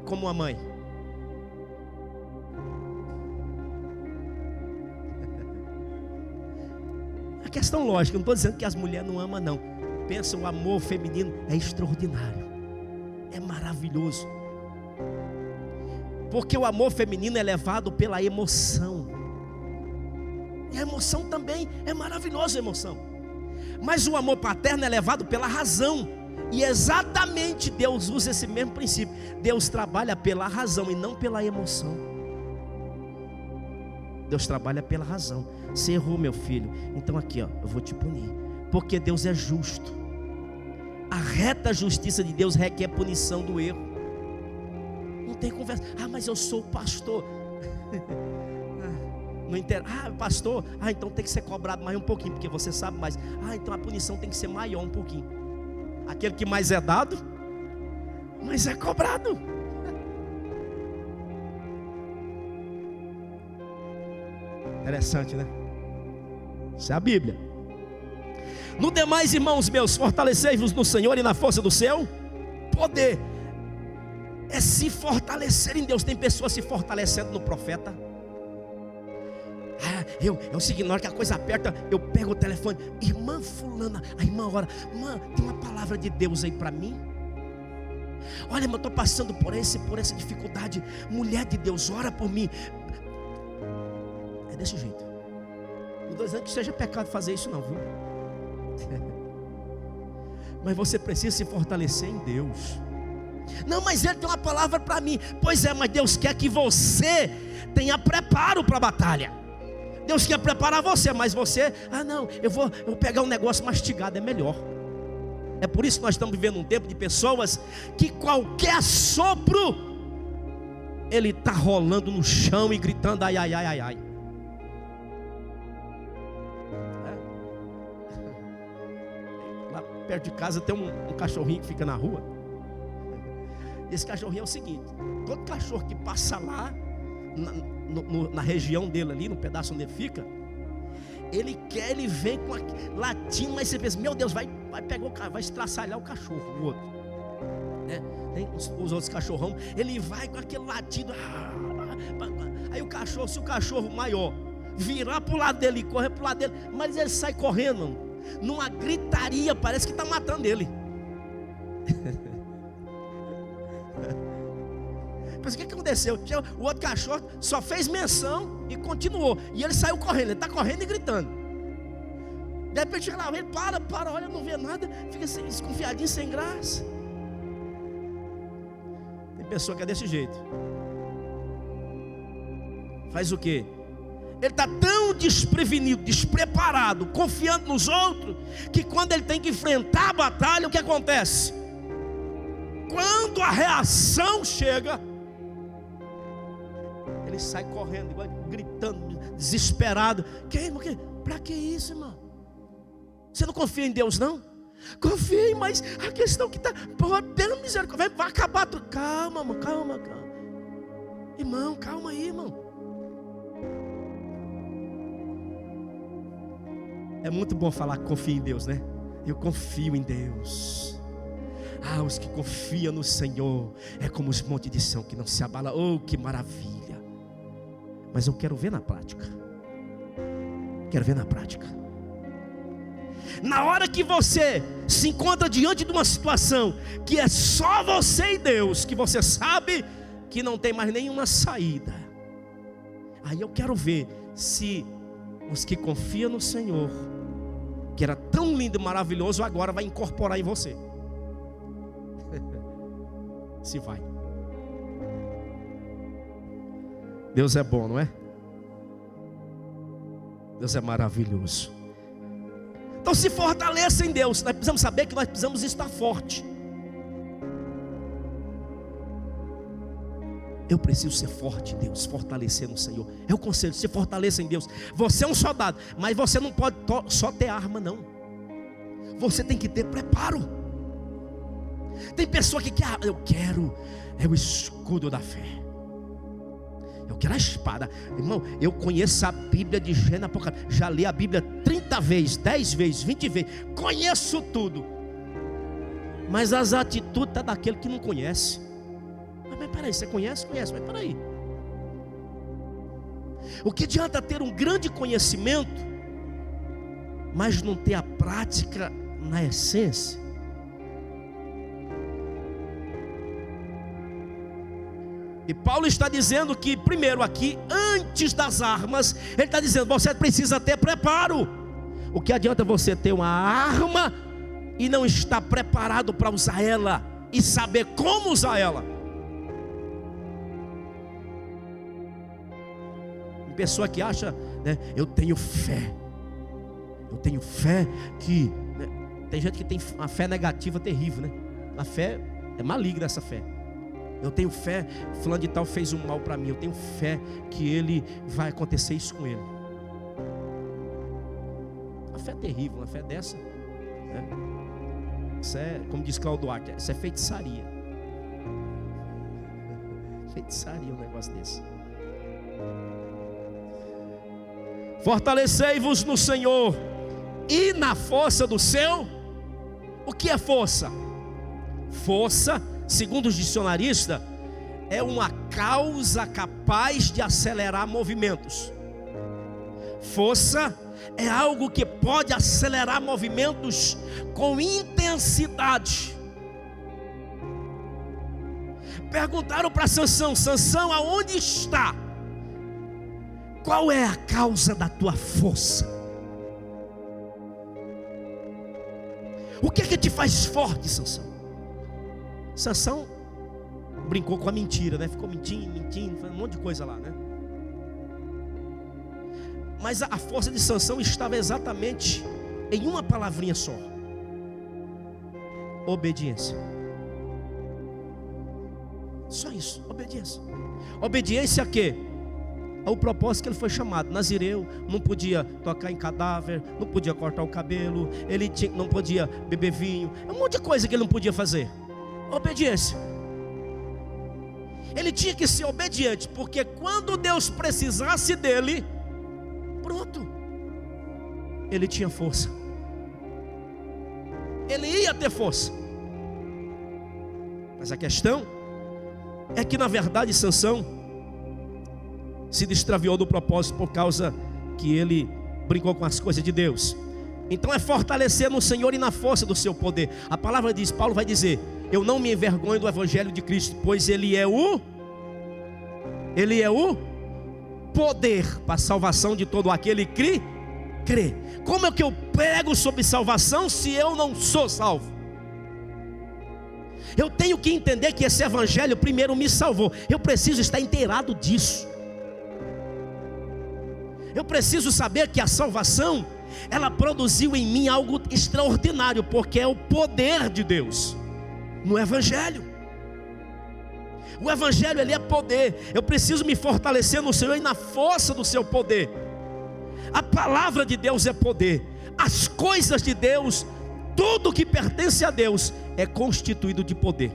como uma mãe? A questão lógica, não estou dizendo que as mulheres não amam, não. Pensa, o amor feminino é extraordinário, é maravilhoso, porque o amor feminino é levado pela emoção. E a emoção também é maravilhosa, a emoção. Mas o amor paterno é levado pela razão. E exatamente Deus usa esse mesmo princípio. Deus trabalha pela razão e não pela emoção. Deus trabalha pela razão. Você errou, meu filho, então aqui, ó, eu vou te punir. Porque Deus é justo. A reta justiça de Deus requer punição do erro. Não tem conversa. Ah, mas eu sou pastor. Não entendo. Ah, pastor, então tem que ser cobrado mais um pouquinho, porque você sabe mais. Então a punição tem que ser maior um pouquinho. Aquele que mais é dado, mais é cobrado. Interessante, né? Isso é a Bíblia. No demais, irmãos meus, fortalecei-vos no Senhor e na força do seu poder. É se fortalecer em Deus. Tem pessoas se fortalecendo no profeta. É o seguinte, na hora que a coisa aperta, eu pego o telefone. Irmã fulana, a irmã ora. Irmã, tem uma palavra de Deus aí para mim? Olha, eu estou passando por essa dificuldade. Mulher de Deus, ora por mim. É desse jeito. Não estou dizendo que seja pecado fazer isso não, viu? Mas você precisa se fortalecer em Deus. Não, mas Ele tem uma palavra para mim. Pois é, mas Deus quer que você tenha preparo para a batalha. Deus quer preparar você, mas você, não, eu vou pegar um negócio mastigado, é melhor. É por isso que nós estamos vivendo um tempo de pessoas que qualquer sopro, ele está rolando no chão e gritando ai, ai, ai, ai, ai. Lá perto de casa tem um cachorrinho que fica na rua. Esse cachorrinho é o seguinte: todo cachorro que passa lá na região dele ali, no pedaço onde ele fica, ele vem com latindo, mas você pensa, meu Deus, vai pegar o cara, vai estraçalhar o cachorro, o outro, né? Tem os outros cachorrão, ele vai com aquele latido. Aí o cachorro, se o cachorro maior virar para o lado dele, correr para o lado dele, mas ele sai correndo, numa gritaria, parece que está matando ele. Mas o que aconteceu? O outro cachorro só fez menção e continuou. E ele saiu correndo, ele está correndo e gritando. De repente chega lá, ele para, olha, não vê nada, fica assim, desconfiadinho, sem graça. Tem pessoa que é desse jeito. Faz o quê? Ele está tão desprevenido, despreparado, confiando nos outros, que quando ele tem que enfrentar a batalha, o que acontece? Quando a reação chega, ele sai correndo, gritando, desesperado. Para que isso, irmão? Você não confia em Deus, não? Confie, mas a questão que está, pela misericórdia, vai acabar tudo. Calma, irmão, calma. Irmão, calma aí, irmão. É muito bom falar que confia em Deus, né? Eu confio em Deus. Os que confiam no Senhor é como os montes de Sião que não se abala. Oh, que maravilha! Mas eu quero ver na prática. Na hora que você se encontra diante de uma situação que é só você e Deus, que você sabe que não tem mais nenhuma saída, aí eu quero ver se os que confiam no Senhor, que era tão lindo e maravilhoso, agora vai incorporar em você. Se vai. Deus é bom, não é? Deus é maravilhoso. Então se fortaleça em Deus. Nós precisamos saber que nós precisamos estar forte. Eu preciso ser forte em Deus, fortalecer no Senhor. É o conselho, se fortaleça em Deus. Você é um soldado, mas você não pode só ter arma, não. Você tem que ter preparo. Tem pessoa que quer, eu quero o escudo da fé, eu quero a espada. Irmão, eu conheço a Bíblia de Gênesis, Apocalipse. Já li a Bíblia 30 vezes, 10 vezes, 20 vezes. Conheço tudo. Mas as atitudes estão daquele que não conhece. Mas peraí, você conhece? Conhece, mas peraí. O que adianta ter um grande conhecimento, mas não ter a prática na essência? E Paulo está dizendo que, primeiro aqui, antes das armas, ele está dizendo, você precisa ter preparo. O que adianta você ter uma arma e não estar preparado para usar ela e saber como usar ela? Tem pessoa que acha, né, eu tenho fé que, né, tem gente que tem uma fé negativa terrível, né? A fé é maligna, essa fé. Eu tenho fé, fulano de tal fez um mal para mim, eu tenho fé que ele vai acontecer isso com ele. Uma fé terrível, uma fé dessa, né? Isso é, como diz Cláudio Duarte, isso é feitiçaria. Feitiçaria um negócio desse. Fortalecei-vos no Senhor e na força do seu. O que é força? Força, segundo os dicionaristas, é uma causa capaz de acelerar movimentos. Força é algo que pode acelerar movimentos com intensidade. Perguntaram para Sansão: Sansão, aonde está? Qual é a causa da tua força? O que é que te faz forte, Sansão? Sansão brincou com a mentira, né? Ficou mentindo, fazendo um monte de coisa lá, né? Mas a força de Sansão estava exatamente em uma palavrinha só: obediência. Só isso, obediência. Obediência a quê? Ao propósito que ele foi chamado. Nazireu, não podia tocar em cadáver, não podia cortar o cabelo, não podia beber vinho, um monte de coisa que ele não podia fazer. Obediência. Ele tinha que ser obediente, porque quando Deus precisasse dele, pronto, ele tinha força, ele ia ter força. Mas a questão é que, na verdade, Sansão se destraviou do propósito por causa que ele brincou com as coisas de Deus. Então é fortalecer no Senhor e na força do seu poder. A palavra diz, Paulo vai dizer: eu não me envergonho do evangelho de Cristo, pois ele é o poder para a salvação de todo aquele que crê. Como é que eu prego sobre salvação se eu não sou salvo? Eu tenho que entender que esse evangelho primeiro me salvou. Eu preciso estar inteirado disso. Eu preciso saber que a salvação, ela produziu em mim algo extraordinário, porque é o poder de Deus no evangelho. O evangelho, ele é poder. Eu preciso me fortalecer no Senhor e na força do seu poder. A palavra de Deus é poder. As coisas de Deus, tudo que pertence a Deus é constituído de poder.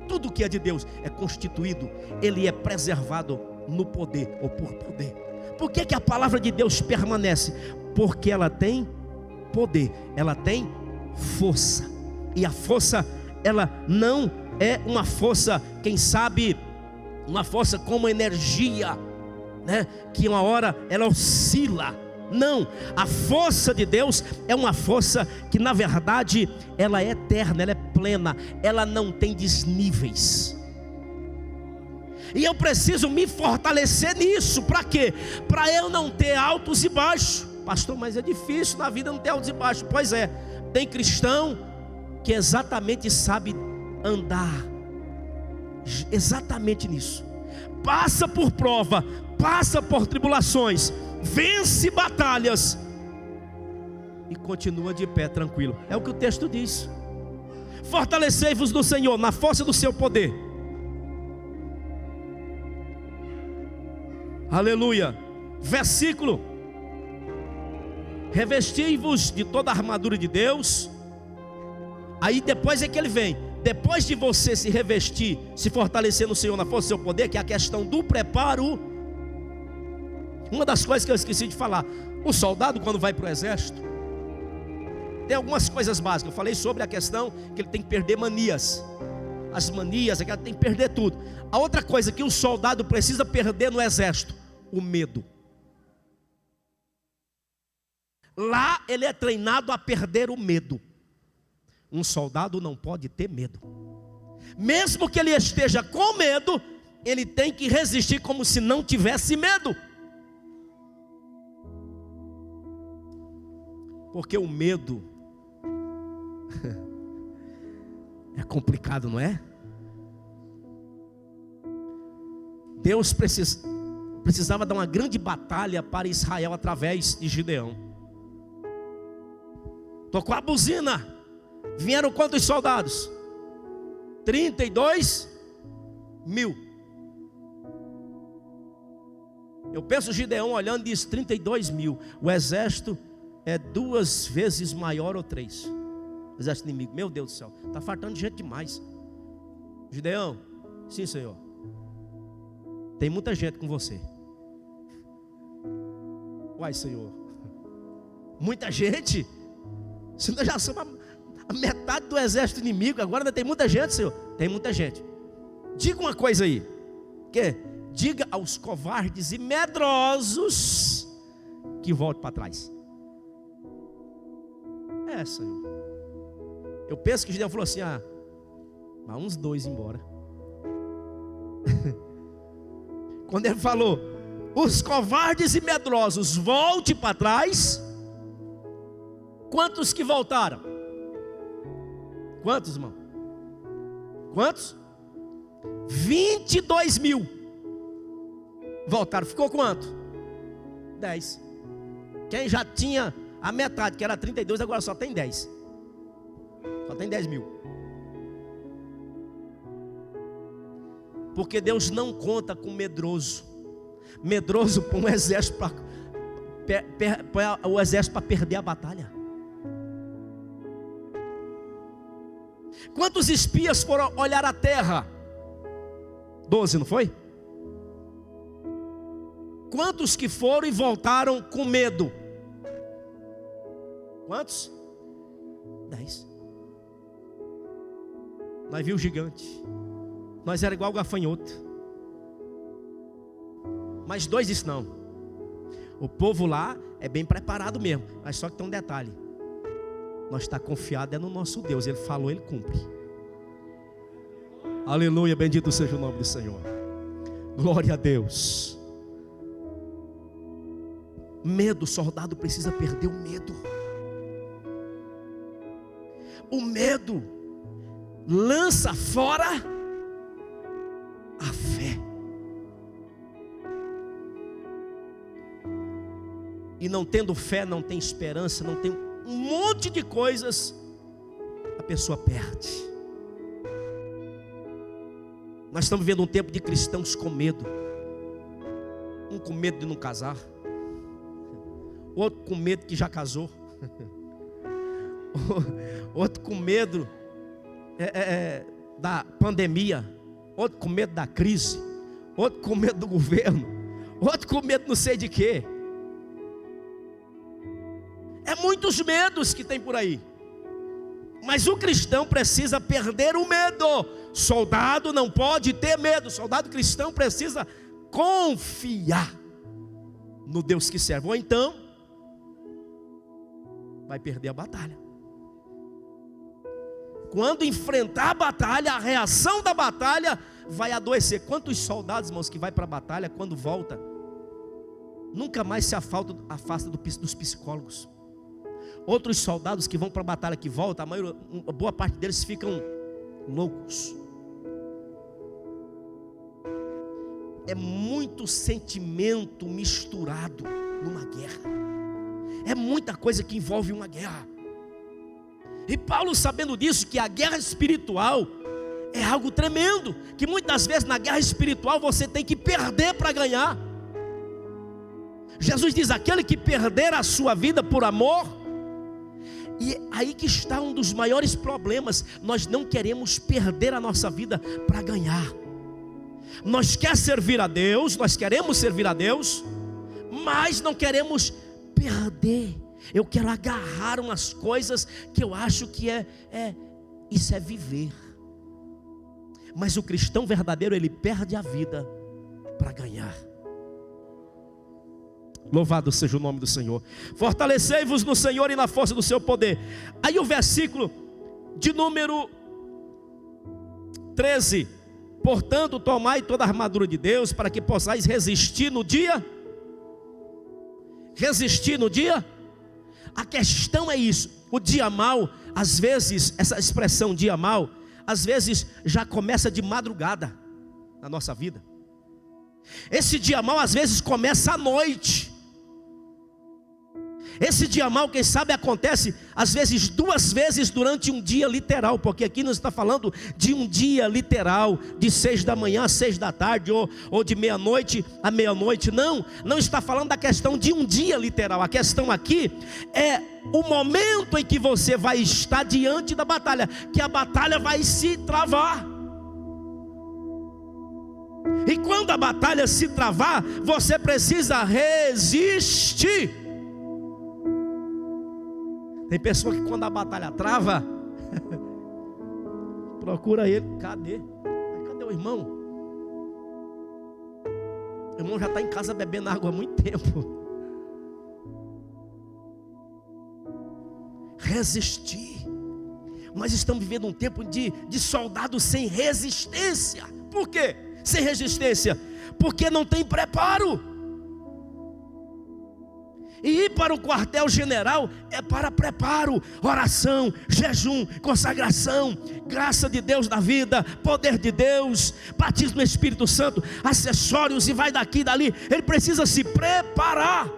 Tudo que é de Deus é constituído, ele é preservado no poder ou por poder. Por que que a palavra de Deus permanece? Porque ela tem poder, ela tem força. E a força, ela não é uma força, quem sabe, uma força como energia, né? Que uma hora ela oscila. Não, a força de Deus é uma força que, na verdade, ela é eterna, ela é plena, ela não tem desníveis. E eu preciso me fortalecer nisso. Para quê? Para eu não ter altos e baixos. Pastor, mas é difícil na vida não ter altos e baixos. Pois é, tem cristão que exatamente sabe andar exatamente nisso. Passa por prova, passa por tribulações, vence batalhas e continua de pé tranquilo. É o que o texto diz. Fortalecei-vos no Senhor, na força do seu poder. Aleluia. Versículo: revesti-vos de toda a armadura de Deus. Aí depois é que ele vem. Depois de você se revestir, se fortalecer no Senhor, na força do seu poder, que é a questão do preparo. Uma das coisas que eu esqueci de falar: o soldado, quando vai para o exército, tem algumas coisas básicas. Eu falei sobre a questão que ele tem que perder manias. As manias, é que ele tem que perder tudo. A outra coisa que o soldado precisa perder no exército: o medo. Lá ele é treinado a perder o medo. Um soldado não pode ter medo. Mesmo que ele esteja com medo, ele tem que resistir como se não tivesse medo. Porque o medo é complicado, não é? Deus precisava dar uma grande batalha para Israel através de Gideão. Tocou a buzina. Vieram quantos soldados? 32 mil. Eu penso Gideão olhando e diz: 32 mil. O exército é 2 vezes maior ou 3. O exército inimigo. Meu Deus do céu, está faltando gente demais. Gideão: sim, Senhor. Tem muita gente com você. Uai, Senhor, muita gente? Se nós já somos a metade do exército inimigo, agora ainda tem muita gente, Senhor. Tem muita gente. Diga uma coisa aí. Que? Diga aos covardes e medrosos que voltem para trás. Senhor. Eu penso que Gideão falou assim: vai uns 2 embora. Quando ele falou: os covardes e medrosos, volte para trás. Quantos que voltaram? Quantos, irmão? Quantos? 22 mil voltaram. Ficou quanto? 10. Quem já tinha a metade, que era 32, agora só tem 10. Só tem 10 mil. Porque Deus não conta com medroso. Medroso põe o exército para perder a batalha. Quantos espias foram olhar a terra? 12, não foi? Quantos que foram e voltaram com medo? Quantos? 10. Nós vimos o gigante. Nós era igual o gafanhoto. Mas 2 disse não. O povo lá é bem preparado mesmo. Mas só que tem um detalhe: nós está confiado no nosso Deus. Ele falou, Ele cumpre. Aleluia, bendito seja o nome do Senhor. Glória a Deus. Medo, o soldado precisa perder o medo. O medo lança fora a fé. E não tendo fé, não tem esperança, não tem um monte de coisas, a pessoa perde. Nós estamos vivendo um tempo de cristãos com medo. Um com medo de não casar, outro com medo que já casou, outro com medo da pandemia, outro com medo da crise, outro com medo do governo, outro com medo não sei de quê. É muitos medos que tem por aí. Mas o cristão precisa perder o medo. Soldado não pode ter medo. Soldado cristão precisa confiar no Deus que serve. Ou então vai perder a batalha. Quando enfrentar a batalha, a reação da batalha vai adoecer. Quantos soldados, irmãos, que vai para a batalha, quando volta, nunca mais se afasta dos psicólogos. Outros soldados que vão para a batalha, que voltam, a boa parte deles ficam loucos. É muito sentimento misturado numa guerra. É muita coisa que envolve uma guerra. E Paulo, sabendo disso, que a guerra espiritual é algo tremendo, que muitas vezes na guerra espiritual você tem que perder para ganhar. Jesus diz: aquele que perder a sua vida por amor. E aí que está um dos maiores problemas. Nós não queremos perder a nossa vida para ganhar. Nós queremos servir a Deus, mas não queremos perder. Eu quero agarrar umas coisas que eu acho que isso é viver. Mas o cristão verdadeiro, ele perde a vida para ganhar. Louvado seja o nome do Senhor. Fortalecei-vos no Senhor e na força do seu poder. Aí o versículo de número 13: portanto, tomai toda a armadura de Deus, para que possais resistir no dia. Resistir no dia. A questão é isso: o dia mau, às vezes, essa expressão dia mau, às vezes já começa de madrugada na nossa vida. Esse dia mau às vezes começa à noite. Esse dia mau, quem sabe, acontece às vezes 2 vezes durante um dia literal, porque aqui nós está falando de um dia literal, de 6 da manhã a 6 da tarde, ou de meia-noite a meia-noite. Não está falando da questão de um dia literal. A questão aqui é o momento em que você vai estar diante da batalha, que a batalha vai se travar. E quando a batalha se travar, você precisa resistir. Tem pessoa que quando a batalha trava, procura ele: cadê o irmão? O irmão já está em casa bebendo água há muito tempo. Resistir. Nós estamos vivendo um tempo de soldado sem resistência. Por quê? Sem resistência, porque não tem preparo. E ir para o quartel-general é para preparo, oração, jejum, consagração, graça de Deus na vida, poder de Deus, batismo no Espírito Santo, acessórios, e vai daqui e dali. Ele precisa se preparar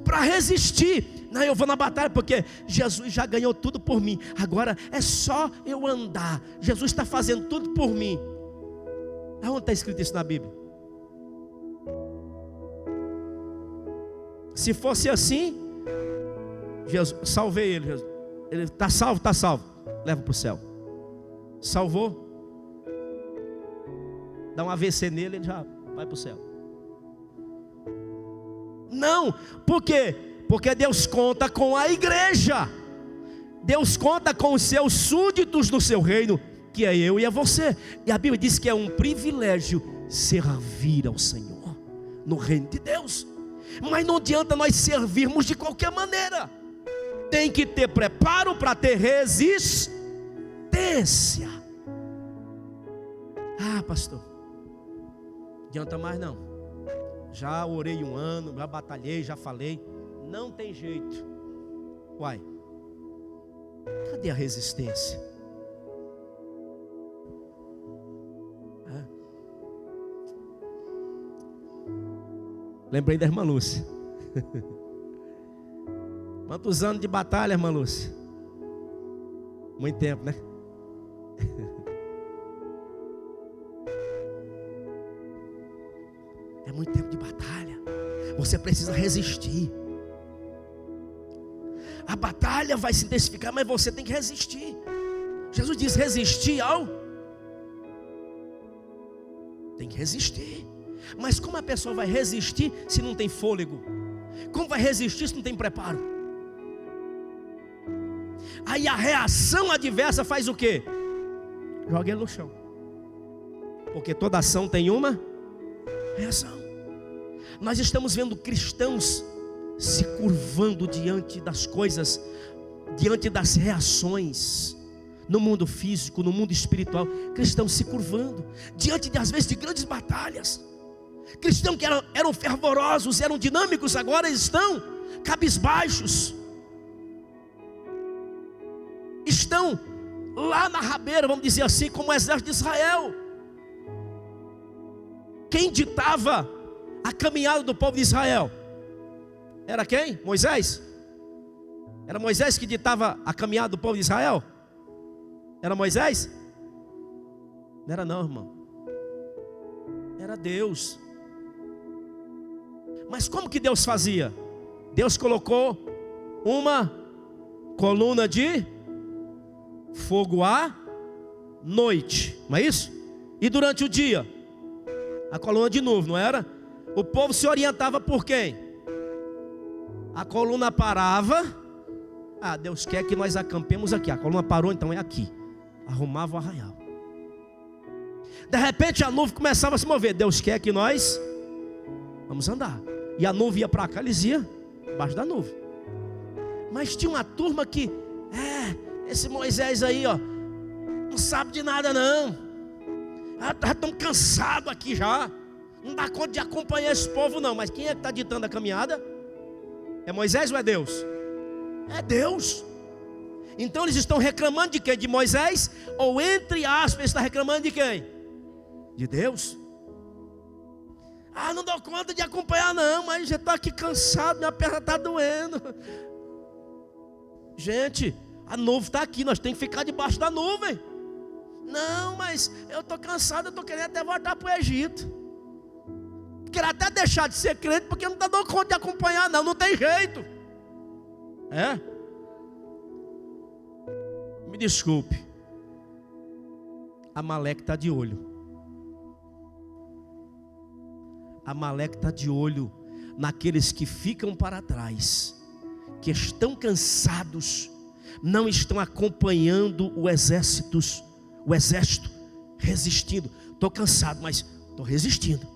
para resistir. Não, eu vou na batalha porque Jesus já ganhou tudo por mim, agora é só eu andar. Jesus está fazendo tudo por mim. Aonde está escrito isso na Bíblia? Se fosse assim, Jesus, salvei ele. Ele está salvo, leva para o céu. Salvou, dá um AVC nele, ele já vai para o céu. Não, por quê? Porque Deus conta com a igreja. Deus conta com os seus súditos no seu reino, que é eu e é você. E a Bíblia diz que é um privilégio servir ao Senhor no reino de Deus. Mas não adianta nós servirmos de qualquer maneira. Tem que ter preparo para ter resistência. Ah, pastor, não adianta mais não. Já orei 1 ano, já batalhei, já falei. Não tem jeito. Uai, cadê a resistência? Lembrei da irmã Lúcia. Quantos anos de batalha, irmã Lúcia? Muito tempo, né? É muito tempo de batalha. Você precisa resistir. A batalha vai se intensificar, mas você tem que resistir. Jesus diz: resistir ao... Tem que resistir. Mas como a pessoa vai resistir se não tem fôlego? Como vai resistir se não tem preparo? Aí a reação adversa faz o quê? Joga ele no chão. Porque toda ação tem uma reação. Nós estamos vendo cristãos se curvando diante das coisas, diante das reações, no mundo físico, no mundo espiritual. Cristãos se curvando diante, às vezes, de grandes batalhas. Cristãos que eram fervorosos, eram dinâmicos, agora estão cabisbaixos. Estão lá na rabeira, vamos dizer assim, como o exército de Israel. Quem ditava a caminhada do povo de Israel? Era quem? Moisés? Era Moisés que ditava a caminhada do povo de Israel? Era Moisés? Não era não, irmão. Era Deus. Mas como que Deus fazia? Deus colocou uma coluna de fogo à noite, não é isso? E durante o dia, a coluna de nuvem, não era? O povo se orientava por quem? A coluna parava. Ah, Deus quer que nós acampemos aqui. A coluna parou, então é aqui. Arrumava o arraial. De repente a nuvem começava a se mover. Deus quer que nós vamos andar. E a nuvem ia para cá, eles iam embaixo da nuvem. Mas tinha uma turma que, esse Moisés aí, ó, não sabe de nada não. Já estão cansados aqui já. Não dá conta de acompanhar esse povo não. Mas quem é que está ditando a caminhada? É Moisés ou é Deus? É Deus. Então eles estão reclamando de quem? De Moisés? Ou entre aspas, está reclamando de quem? De Deus. Ah, não dou conta de acompanhar não, mas já estou aqui cansado, minha perna está doendo. Gente, a nuvem está aqui, nós temos que ficar debaixo da nuvem. Não, mas eu estou cansado, eu estou querendo até voltar para o Egito. Quero até deixar de ser crente, porque não está dando conta de acompanhar não, não tem jeito. Me desculpe, Amaleque está de olho. Amaleque está de olho naqueles que ficam para trás, que estão cansados, não estão acompanhando o exército resistindo. Estou cansado, mas estou resistindo.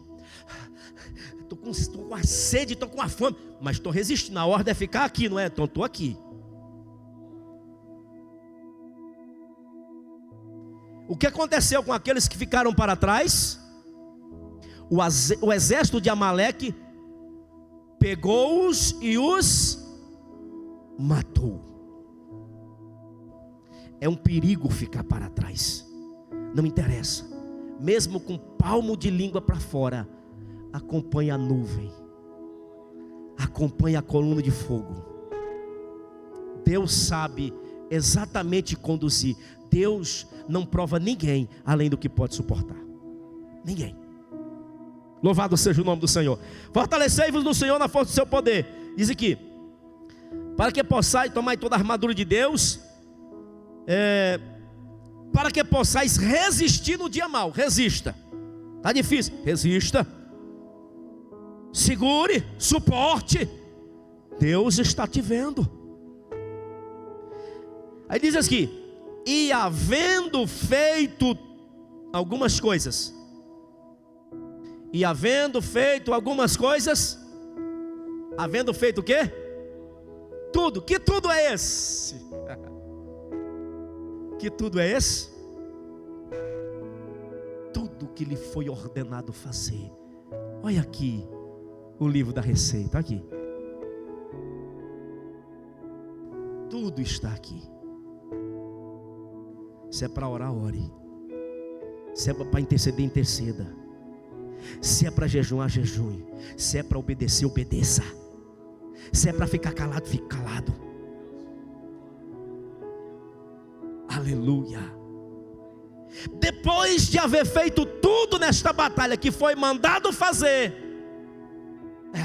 Estou com a sede, estou com a fome, mas estou resistindo. A ordem é ficar aqui, não é? Então estou aqui. O que aconteceu com aqueles que ficaram para trás? O exército de Amaleque pegou-os e os matou. É um perigo ficar para trás. Não interessa. Mesmo com palmo de língua para fora, acompanha a nuvem, acompanha a coluna de fogo. Deus sabe exatamente conduzir. Deus não prova ninguém além do que pode suportar. Ninguém. Louvado seja o nome do Senhor. Fortalecei-vos no Senhor na força do seu poder. Diz aqui: para que possais tomar toda a armadura de Deus, para que possais resistir no dia mau. Resista. Está difícil, resista. Segure, suporte. Deus está te vendo. Aí diz aqui: e havendo feito algumas coisas. E havendo feito algumas coisas. Havendo feito o quê? Tudo. Que tudo é esse? Que tudo é esse? Tudo que lhe foi ordenado fazer. Olha aqui o livro da receita, aqui. Tudo está aqui. Se é para orar, ore. Se é para interceder, interceda. Se é para jejuar, jejue. Se é para obedecer, obedeça. Se é para ficar calado, fique calado. Aleluia. Depois de haver feito tudo nesta batalha que foi mandado fazer,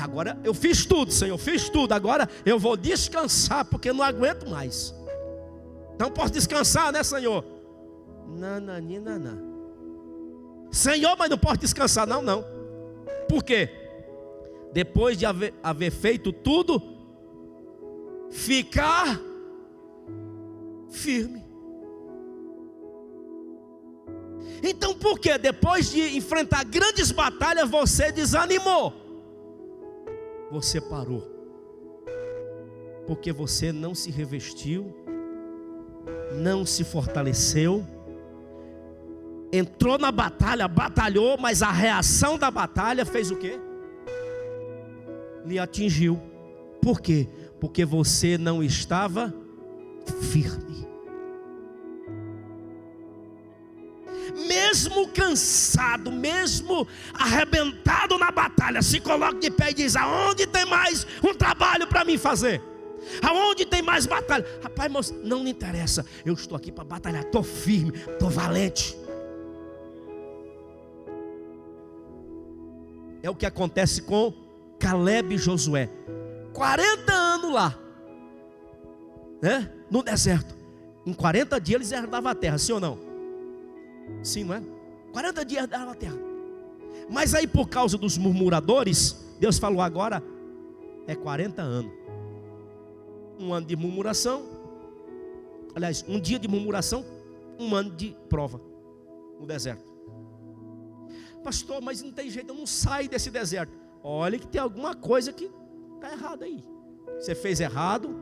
agora eu fiz tudo, Senhor, fiz tudo. Agora eu vou descansar, porque eu não aguento mais. Então posso descansar, né, Senhor? Não. Senhor, mas não posso descansar. Não. Por quê? Depois de haver feito tudo, ficar firme. Então por quê? Depois de enfrentar grandes batalhas, você desanimou. Você parou. Porque você não se revestiu, não se fortaleceu, entrou na batalha, batalhou, mas a reação da batalha fez o quê? Lhe atingiu. Por quê? Porque você não estava firme. Mesmo cansado, mesmo arrebentado na batalha, se coloca de pé e diz: aonde tem mais um trabalho para mim fazer? Aonde tem mais batalha? Rapaz, moço, não me interessa. Eu estou aqui para batalhar, estou firme, estou valente. É o que acontece com Caleb e Josué, 40 anos lá, né? No deserto. Em 40 dias eles herdavam a terra, sim ou não? Sim, não é? 40 dias herdavam a terra. Mas aí, por causa dos murmuradores, Deus falou: agora é 40 anos. Um ano de murmuração, aliás, um dia de murmuração, um ano de prova no deserto. Pastor, mas não tem jeito, eu não saio desse deserto. Olha que tem alguma coisa que está errada aí. Você fez errado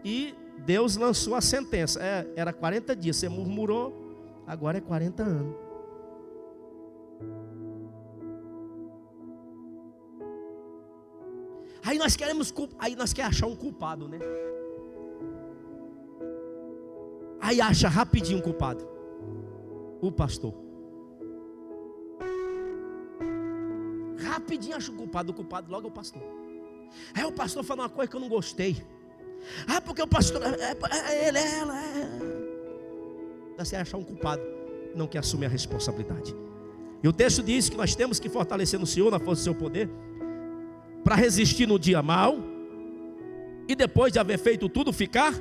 e Deus lançou a sentença. Era 40 dias, você murmurou, agora é 40 anos. Aí nós queremos achar um culpado, né? Aí acha rapidinho um culpado. O pastor. Rapidinho acha o culpado logo é o pastor. Aí o pastor falou uma coisa que eu não gostei. Porque o pastor ela. Você achar um culpado, não quer assumir a responsabilidade. E o texto diz que nós temos que fortalecer no Senhor, na força do seu poder, para resistir no dia mau, e depois de haver feito tudo, ficar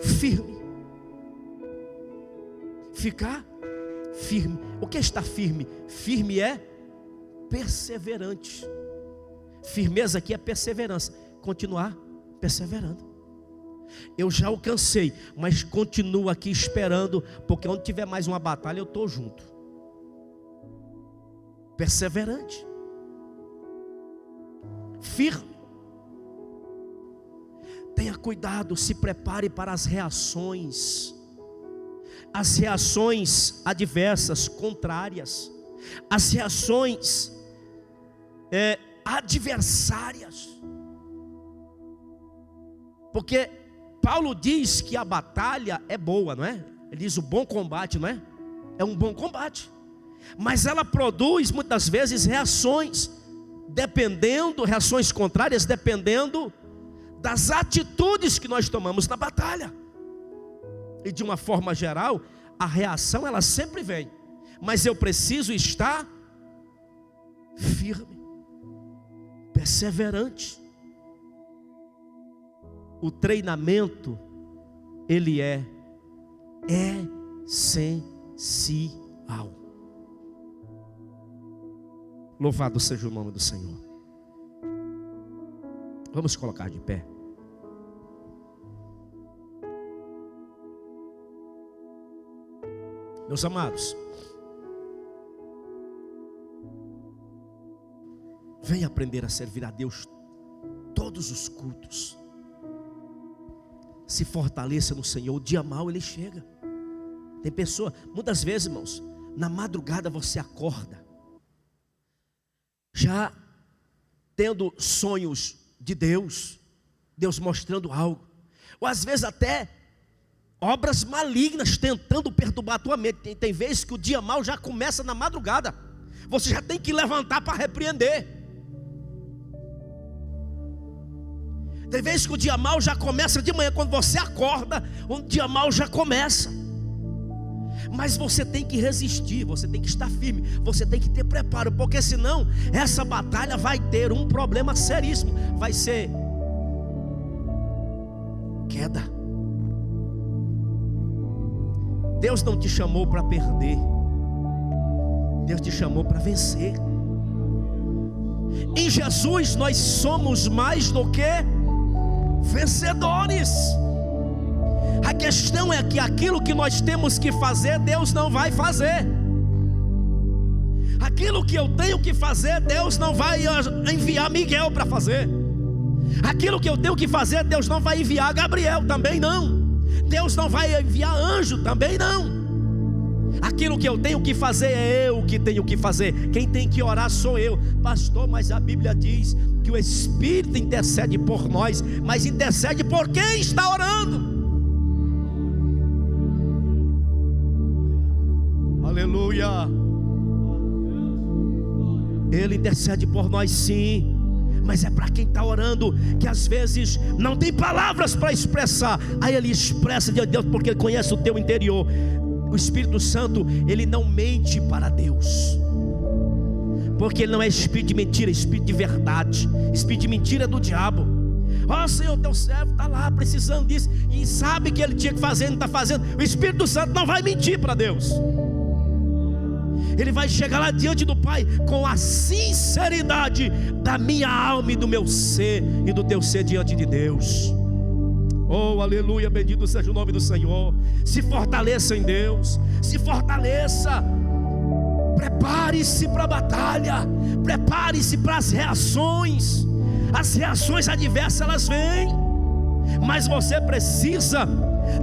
firme. Ficar firme. O que é estar firme? Firme é perseverante. Firmeza aqui é perseverança. Continuar perseverando. Eu já alcancei, mas continuo aqui esperando, porque onde tiver mais uma batalha eu estou junto. Perseverante. Firme. Tenha cuidado, se prepare para as reações adversas, contrárias, as reações adversárias. Porque Paulo diz que a batalha é boa, não é? Ele diz o bom combate, não é? É um bom combate. Mas ela produz muitas vezes reações contrárias, dependendo das atitudes que nós tomamos na batalha. E de uma forma geral, a reação ela sempre vem, mas eu preciso estar firme, perseverante. O treinamento, ele é essencial. Louvado seja o nome do Senhor. Vamos colocar de pé. Meus amados, venha aprender a servir a Deus todos os cultos. Se fortaleça no Senhor. O dia mau ele chega. Tem pessoa, muitas vezes, irmãos, na madrugada você acorda já tendo sonhos de Deus, Deus mostrando algo, ou às vezes até obras malignas tentando perturbar a tua mente. Tem vezes que o dia mau já começa na madrugada, você já tem que levantar para repreender. Tem vezes que o dia mau já começa de manhã, quando você acorda, o dia mau já começa. Mas você tem que resistir, você tem que estar firme, você tem que ter preparo, porque senão essa batalha vai ter um problema seríssimo, vai ser queda. Deus não te chamou para perder, Deus te chamou para vencer. Em Jesus nós somos mais do que vencedores. A questão é que aquilo que nós temos que fazer, Deus não vai fazer. Aquilo que eu tenho que fazer, Deus não vai enviar Miguel para fazer. Aquilo que eu tenho que fazer, Deus não vai enviar Gabriel, também não. Deus não vai enviar anjo, também não. Aquilo que eu tenho que fazer é eu que tenho que fazer. Quem tem que orar sou eu. Pastor, mas a Bíblia diz que o Espírito intercede por nós, mas intercede por quem está orando. Aleluia. Ele intercede por nós sim, mas é para quem está orando, que às vezes não tem palavras para expressar. Aí ele expressa diante de Deus, porque ele conhece o teu interior. O Espírito Santo, ele não mente para Deus. porque ele não é espírito de mentira, é espírito de verdade. Espírito de mentira é do diabo. Ó Senhor, teu servo está lá precisando disso, e sabe que ele tinha que fazer, não está fazendo. O Espírito Santo não vai mentir para Deus. Ele vai chegar lá diante do Pai com a sinceridade da minha alma e do meu ser e do teu ser diante de Deus. Oh, aleluia, bendito seja o nome do Senhor. Se fortaleça em Deus, se fortaleça. Prepare-se para a batalha, prepare-se para as reações. As reações adversas, elas vêm, mas você precisa,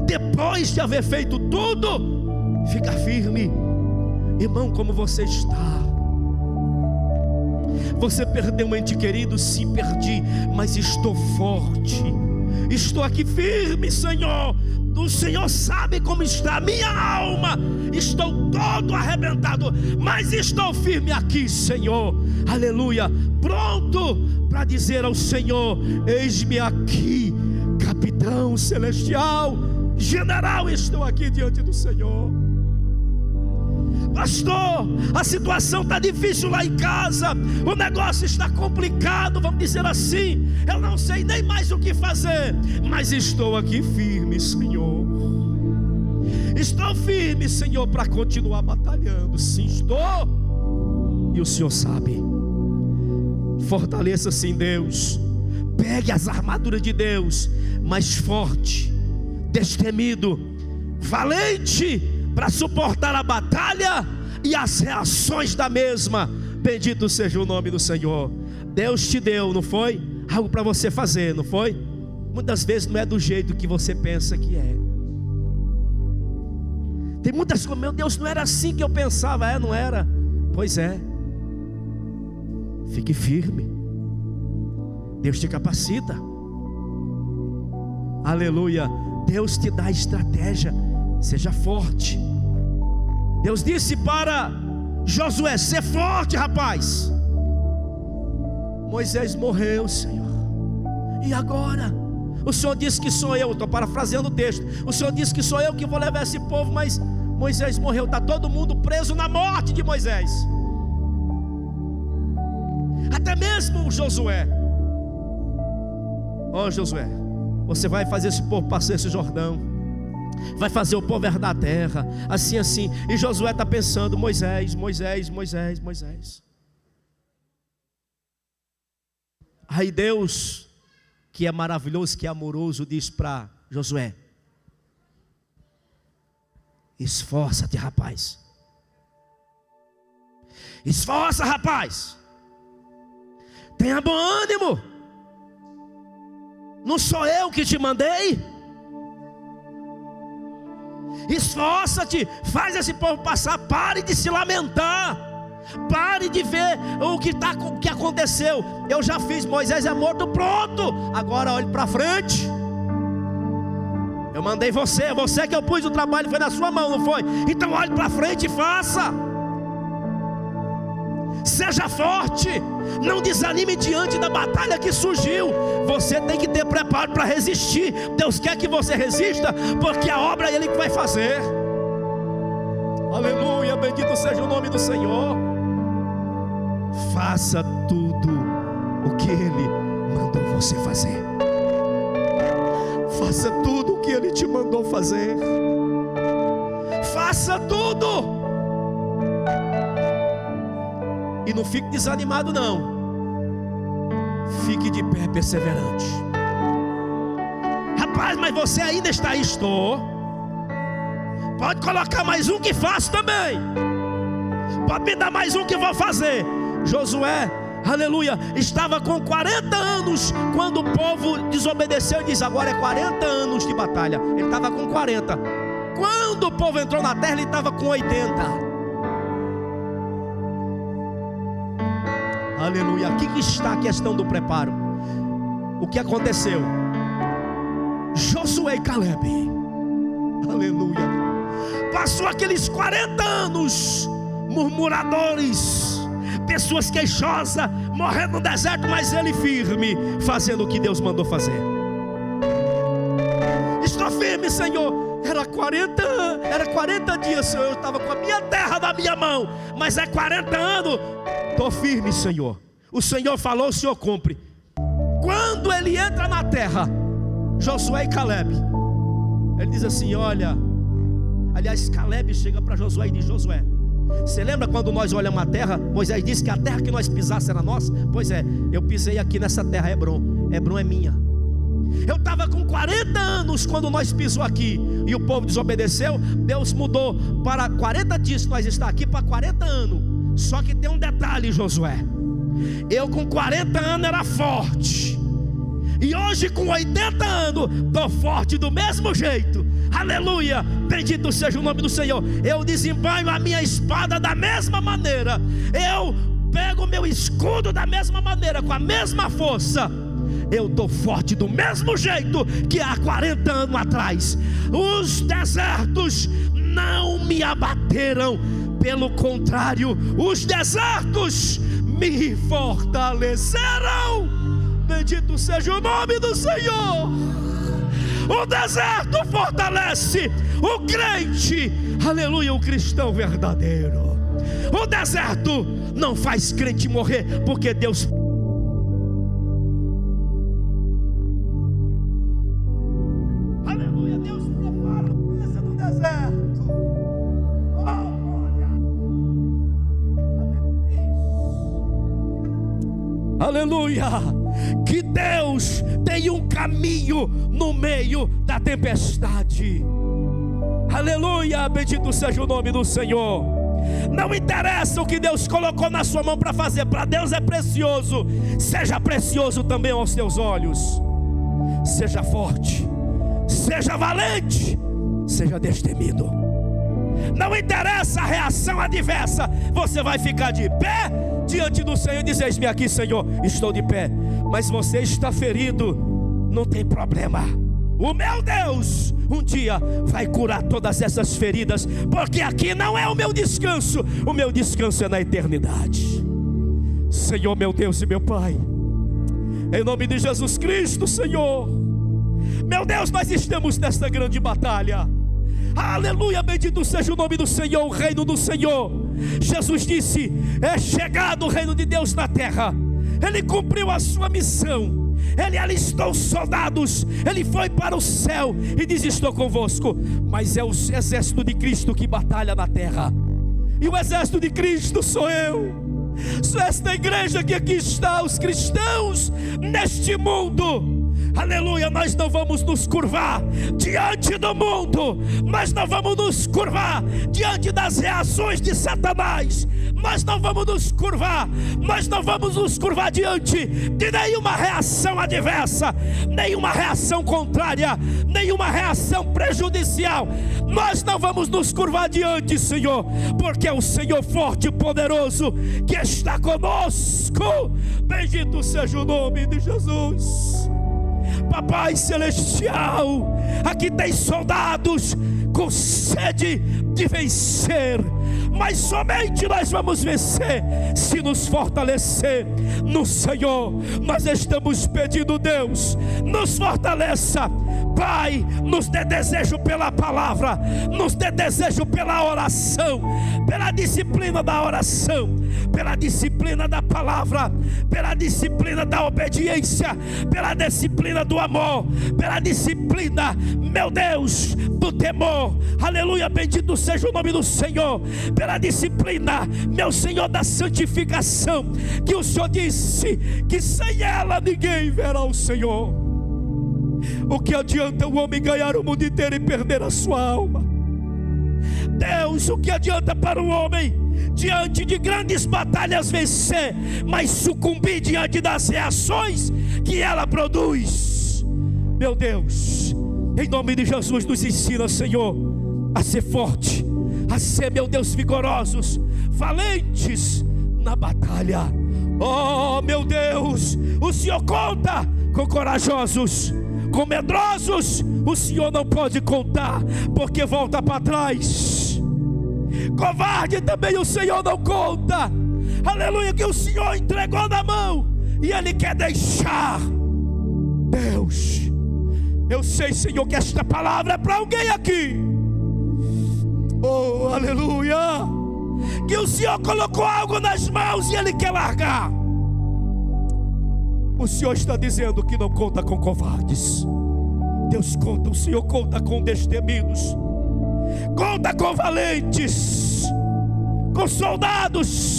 depois de haver feito tudo, ficar firme. Irmão, como você está? Você perdeu um ente querido? Sim, perdi, mas estou forte, estou aqui firme, Senhor. O Senhor sabe como está a minha alma. Estou todo arrebentado, mas estou firme aqui, Senhor. Aleluia, pronto para dizer ao Senhor: eis-me aqui, capitão celestial, general, estou aqui diante do Senhor. Pastor, a situação está difícil lá em casa, o negócio está complicado, vamos dizer assim, eu não sei nem mais o que fazer, mas estou aqui firme, Senhor. Estou firme, Senhor, para continuar batalhando. Sim, estou, e o Senhor sabe. Fortaleça-se em Deus, pegue as armaduras de Deus, mais forte, destemido, valente, para suportar a batalha e as reações da mesma. Bendito seja o nome do Senhor. Deus te deu, não foi? Algo para você fazer, não foi? Muitas vezes não é do jeito que você pensa que é. Tem muitas coisas, meu Deus, não era assim que eu pensava. Não era? Pois é. Fique firme. Deus te capacita. Aleluia. Deus te dá estratégia. Seja forte. Deus disse para Josué: ser forte, rapaz. Moisés morreu, Senhor. E agora? O Senhor disse que sou eu. Estou parafraseando o texto. O Senhor disse que sou eu que vou levar esse povo, mas Moisés morreu. Está todo mundo preso na morte de Moisés. Até mesmo Josué. Ó Josué, você vai fazer esse povo passar esse Jordão, vai fazer o povo herdar a terra, assim, assim. E Josué está pensando: Moisés, Moisés, Moisés, Moisés. Aí Deus, que é maravilhoso, que é amoroso, diz para Josué: esforça-te, rapaz. Esforça, rapaz. Tenha bom ânimo. Não sou eu que te mandei? Esforça-te, faz esse povo passar. Pare de se lamentar, pare de ver o que aconteceu. Eu já fiz, Moisés é morto, pronto. Agora olhe para frente. Eu mandei você que eu pus o trabalho, foi na sua mão, não foi? Então olhe para frente e faça. Seja forte, não desanime diante da batalha que surgiu. Você tem que ter preparo para resistir. Deus quer que você resista, porque a obra é Ele que vai fazer. Aleluia, bendito seja o nome do Senhor. Faça tudo o que Ele mandou você fazer. Faça tudo o que Ele te mandou fazer. Faça tudo. E não fique desanimado não. Fique de pé, perseverante. Rapaz, mas você ainda está aí? Estou. Pode colocar mais um que faço também. Pode me dar mais um que vou fazer. Josué, aleluia, estava com 40 anos quando o povo desobedeceu e disse: agora é 40 anos de batalha. Ele estava com 40. Quando o povo entrou na terra, ele estava com 80. Aleluia. Aqui que está a questão do preparo. O que aconteceu? Josué e Caleb, aleluia, passou aqueles 40 anos, murmuradores, pessoas queixosas, morrendo no deserto, mas ele firme, fazendo o que Deus mandou fazer. Estou firme, Senhor. Era 40 dias, Senhor, eu estava com a minha terra na minha mão, mas é 40 anos. Estou firme, Senhor. O Senhor falou, o Senhor cumpre. Quando ele entra na terra, Josué e Caleb, ele diz assim, olha, aliás, Caleb chega para Josué e diz, Josué, você lembra quando nós olhamos a terra? Moisés disse que a terra que nós pisássemos era nossa. Pois é, eu pisei aqui nessa terra, Hebron. Hebron é minha. Eu estava com 40 anos quando nós pisou aqui e o povo desobedeceu. Deus mudou para 40 dias que nós está aqui para 40 anos. Só que tem um detalhe, Josué. Eu com 40 anos era forte, e hoje com 80 anos estou forte do mesmo jeito. Aleluia, bendito seja o nome do Senhor. Eu desembanho a minha espada da mesma maneira, eu pego o meu escudo da mesma maneira, com a mesma força. Eu estou forte do mesmo jeito que há 40 anos atrás. Os desertos não me abateram, pelo contrário, os desertos me fortaleceram. Bendito seja o nome do Senhor. O deserto fortalece o crente, aleluia, o cristão verdadeiro. O deserto não faz crente morrer, porque Deus... Aleluia, Deus prepara a mesa no deserto. Aleluia, que Deus tem um caminho no meio da tempestade. Aleluia, bendito seja o nome do Senhor. Não interessa o que Deus colocou na sua mão para fazer, para Deus é precioso. Seja precioso também aos teus olhos. Seja forte, seja valente, seja destemido. Não interessa a reação adversa, você vai ficar de pé diante do Senhor e dizer, eis-me aqui, Senhor, estou de pé. Mas você está ferido, não tem problema. O meu Deus um dia vai curar todas essas feridas, porque aqui não é o meu descanso. O meu descanso é na eternidade. Senhor, meu Deus e meu Pai, em nome de Jesus Cristo, Senhor, meu Deus, nós estamos nesta grande batalha. Aleluia, bendito seja o nome do Senhor, o reino do Senhor. Jesus disse, é chegado o reino de Deus na terra. Ele cumpriu a sua missão, ele alistou soldados, ele foi para o céu e diz, estou convosco. Mas é o exército de Cristo que batalha na terra, e o exército de Cristo sou eu. Sou esta igreja que aqui está, os cristãos neste mundo. Aleluia, nós não vamos nos curvar diante do mundo, nós não vamos nos curvar diante das reações de Satanás, nós não vamos nos curvar diante de nenhuma reação adversa, nenhuma reação contrária, nenhuma reação prejudicial. Nós não vamos nos curvar diante, Senhor, porque é o Senhor forte e poderoso que está conosco. Bendito seja o nome de Jesus. Papai Celestial, aqui tem soldados com sede de vencer, mas somente nós vamos vencer se nos fortalecer no Senhor. Nós estamos pedindo, Deus, nos fortaleça, Pai, nos dê desejo pela palavra, nos dê desejo pela oração, pela disciplina da oração, pela disciplina da palavra, pela disciplina da obediência, pela disciplina do amor, pela disciplina, meu Deus, do temor. Aleluia, bendito seja o nome do Senhor, pela disciplina, meu Senhor, da santificação, que o Senhor disse que sem ela ninguém verá o Senhor. O que adianta o homem ganhar o mundo inteiro e perder a sua alma? Deus, o que adianta para o homem diante de grandes batalhas vencer, mas sucumbir diante das reações que ela produz? Meu Deus, em nome de Jesus, nos ensina, Senhor, a ser forte, a ser, meu Deus, vigorosos, valentes na batalha. Oh, meu Deus, o Senhor conta com corajosos, com medrosos o Senhor não pode contar, porque volta para trás. Covarde também o Senhor não conta. Aleluia, que o Senhor entregou na mão e Ele quer deixar. Deus, eu sei, Senhor, que esta palavra é para alguém aqui. Oh, aleluia. que o Senhor colocou algo nas mãos e ele quer largar. O Senhor está dizendo que não conta com covardes. Deus conta, o Senhor conta com destemidos, conta com valentes, com soldados,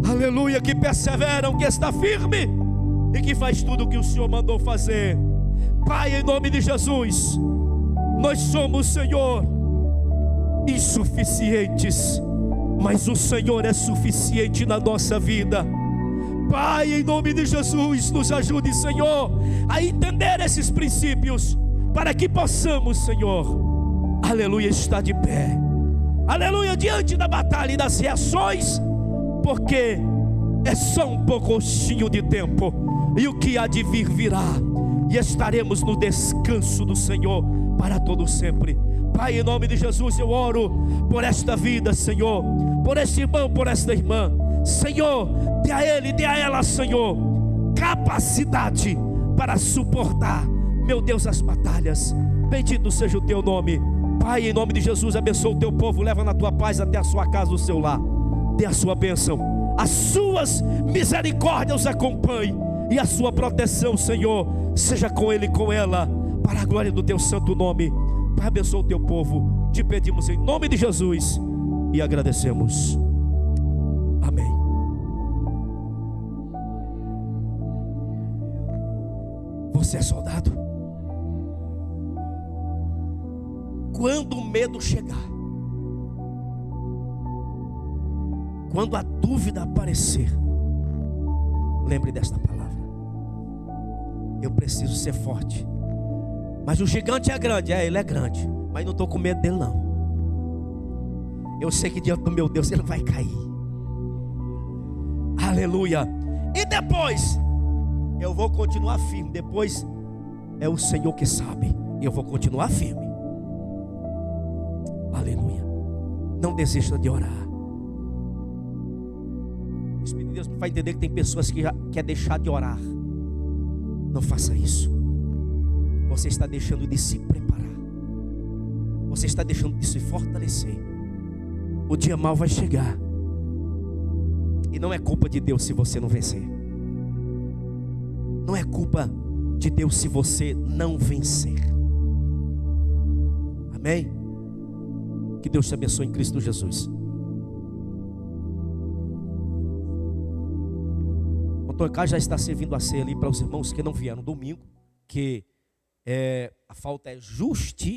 aleluia, que perseveram, que está firme e que faz tudo o que o Senhor mandou fazer. Pai, em nome de Jesus, nós somos, Senhor, insuficientes, mas o Senhor é suficiente na nossa vida. Pai, em nome de Jesus, nos ajude, Senhor, a entender esses princípios, para que possamos, Senhor, aleluia, estar de pé, aleluia, diante da batalha e das reações, porque é só um pouquinho de tempo, e o que há de vir virá, e estaremos no descanso do Senhor para todo sempre. Pai, em nome de Jesus, eu oro por esta vida, Senhor, por este irmão, por esta irmã. Senhor, dê a ele, dê a ela, Senhor, capacidade para suportar, meu Deus, as batalhas. Bendito seja o teu nome. Pai, em nome de Jesus, abençoa o teu povo, leva na tua paz até a sua casa, o seu lar. Dê a sua bênção, as suas misericórdias os acompanhe, e a sua proteção, Senhor, seja com ele e com ela, para a glória do teu santo nome. Pai, abençoa o teu povo, te pedimos em nome de Jesus e agradecemos. Amém. Você é soldado? Quando o medo chegar, quando a dúvida aparecer, lembre desta palavra: eu preciso ser forte. Mas o gigante é grande, ele é grande, mas não estou com medo dele não. Eu sei que diante do meu Deus ele vai cair. Aleluia. E depois eu vou continuar firme. Depois é o Senhor que sabe. Eu vou continuar firme. Aleluia. Não desista de orar. O Espírito de Deus vai entender que tem pessoas que já quer deixar de orar. Não faça isso. Você está deixando de se preparar. Você está deixando de se fortalecer. O dia mau vai chegar. E não é culpa de Deus se você não vencer. Não é culpa de Deus se você não vencer. Amém? Que Deus te abençoe em Cristo Jesus. O Antônio Carlos já está servindo a ceia ali para os irmãos que não vieram domingo, que a falta é justiça.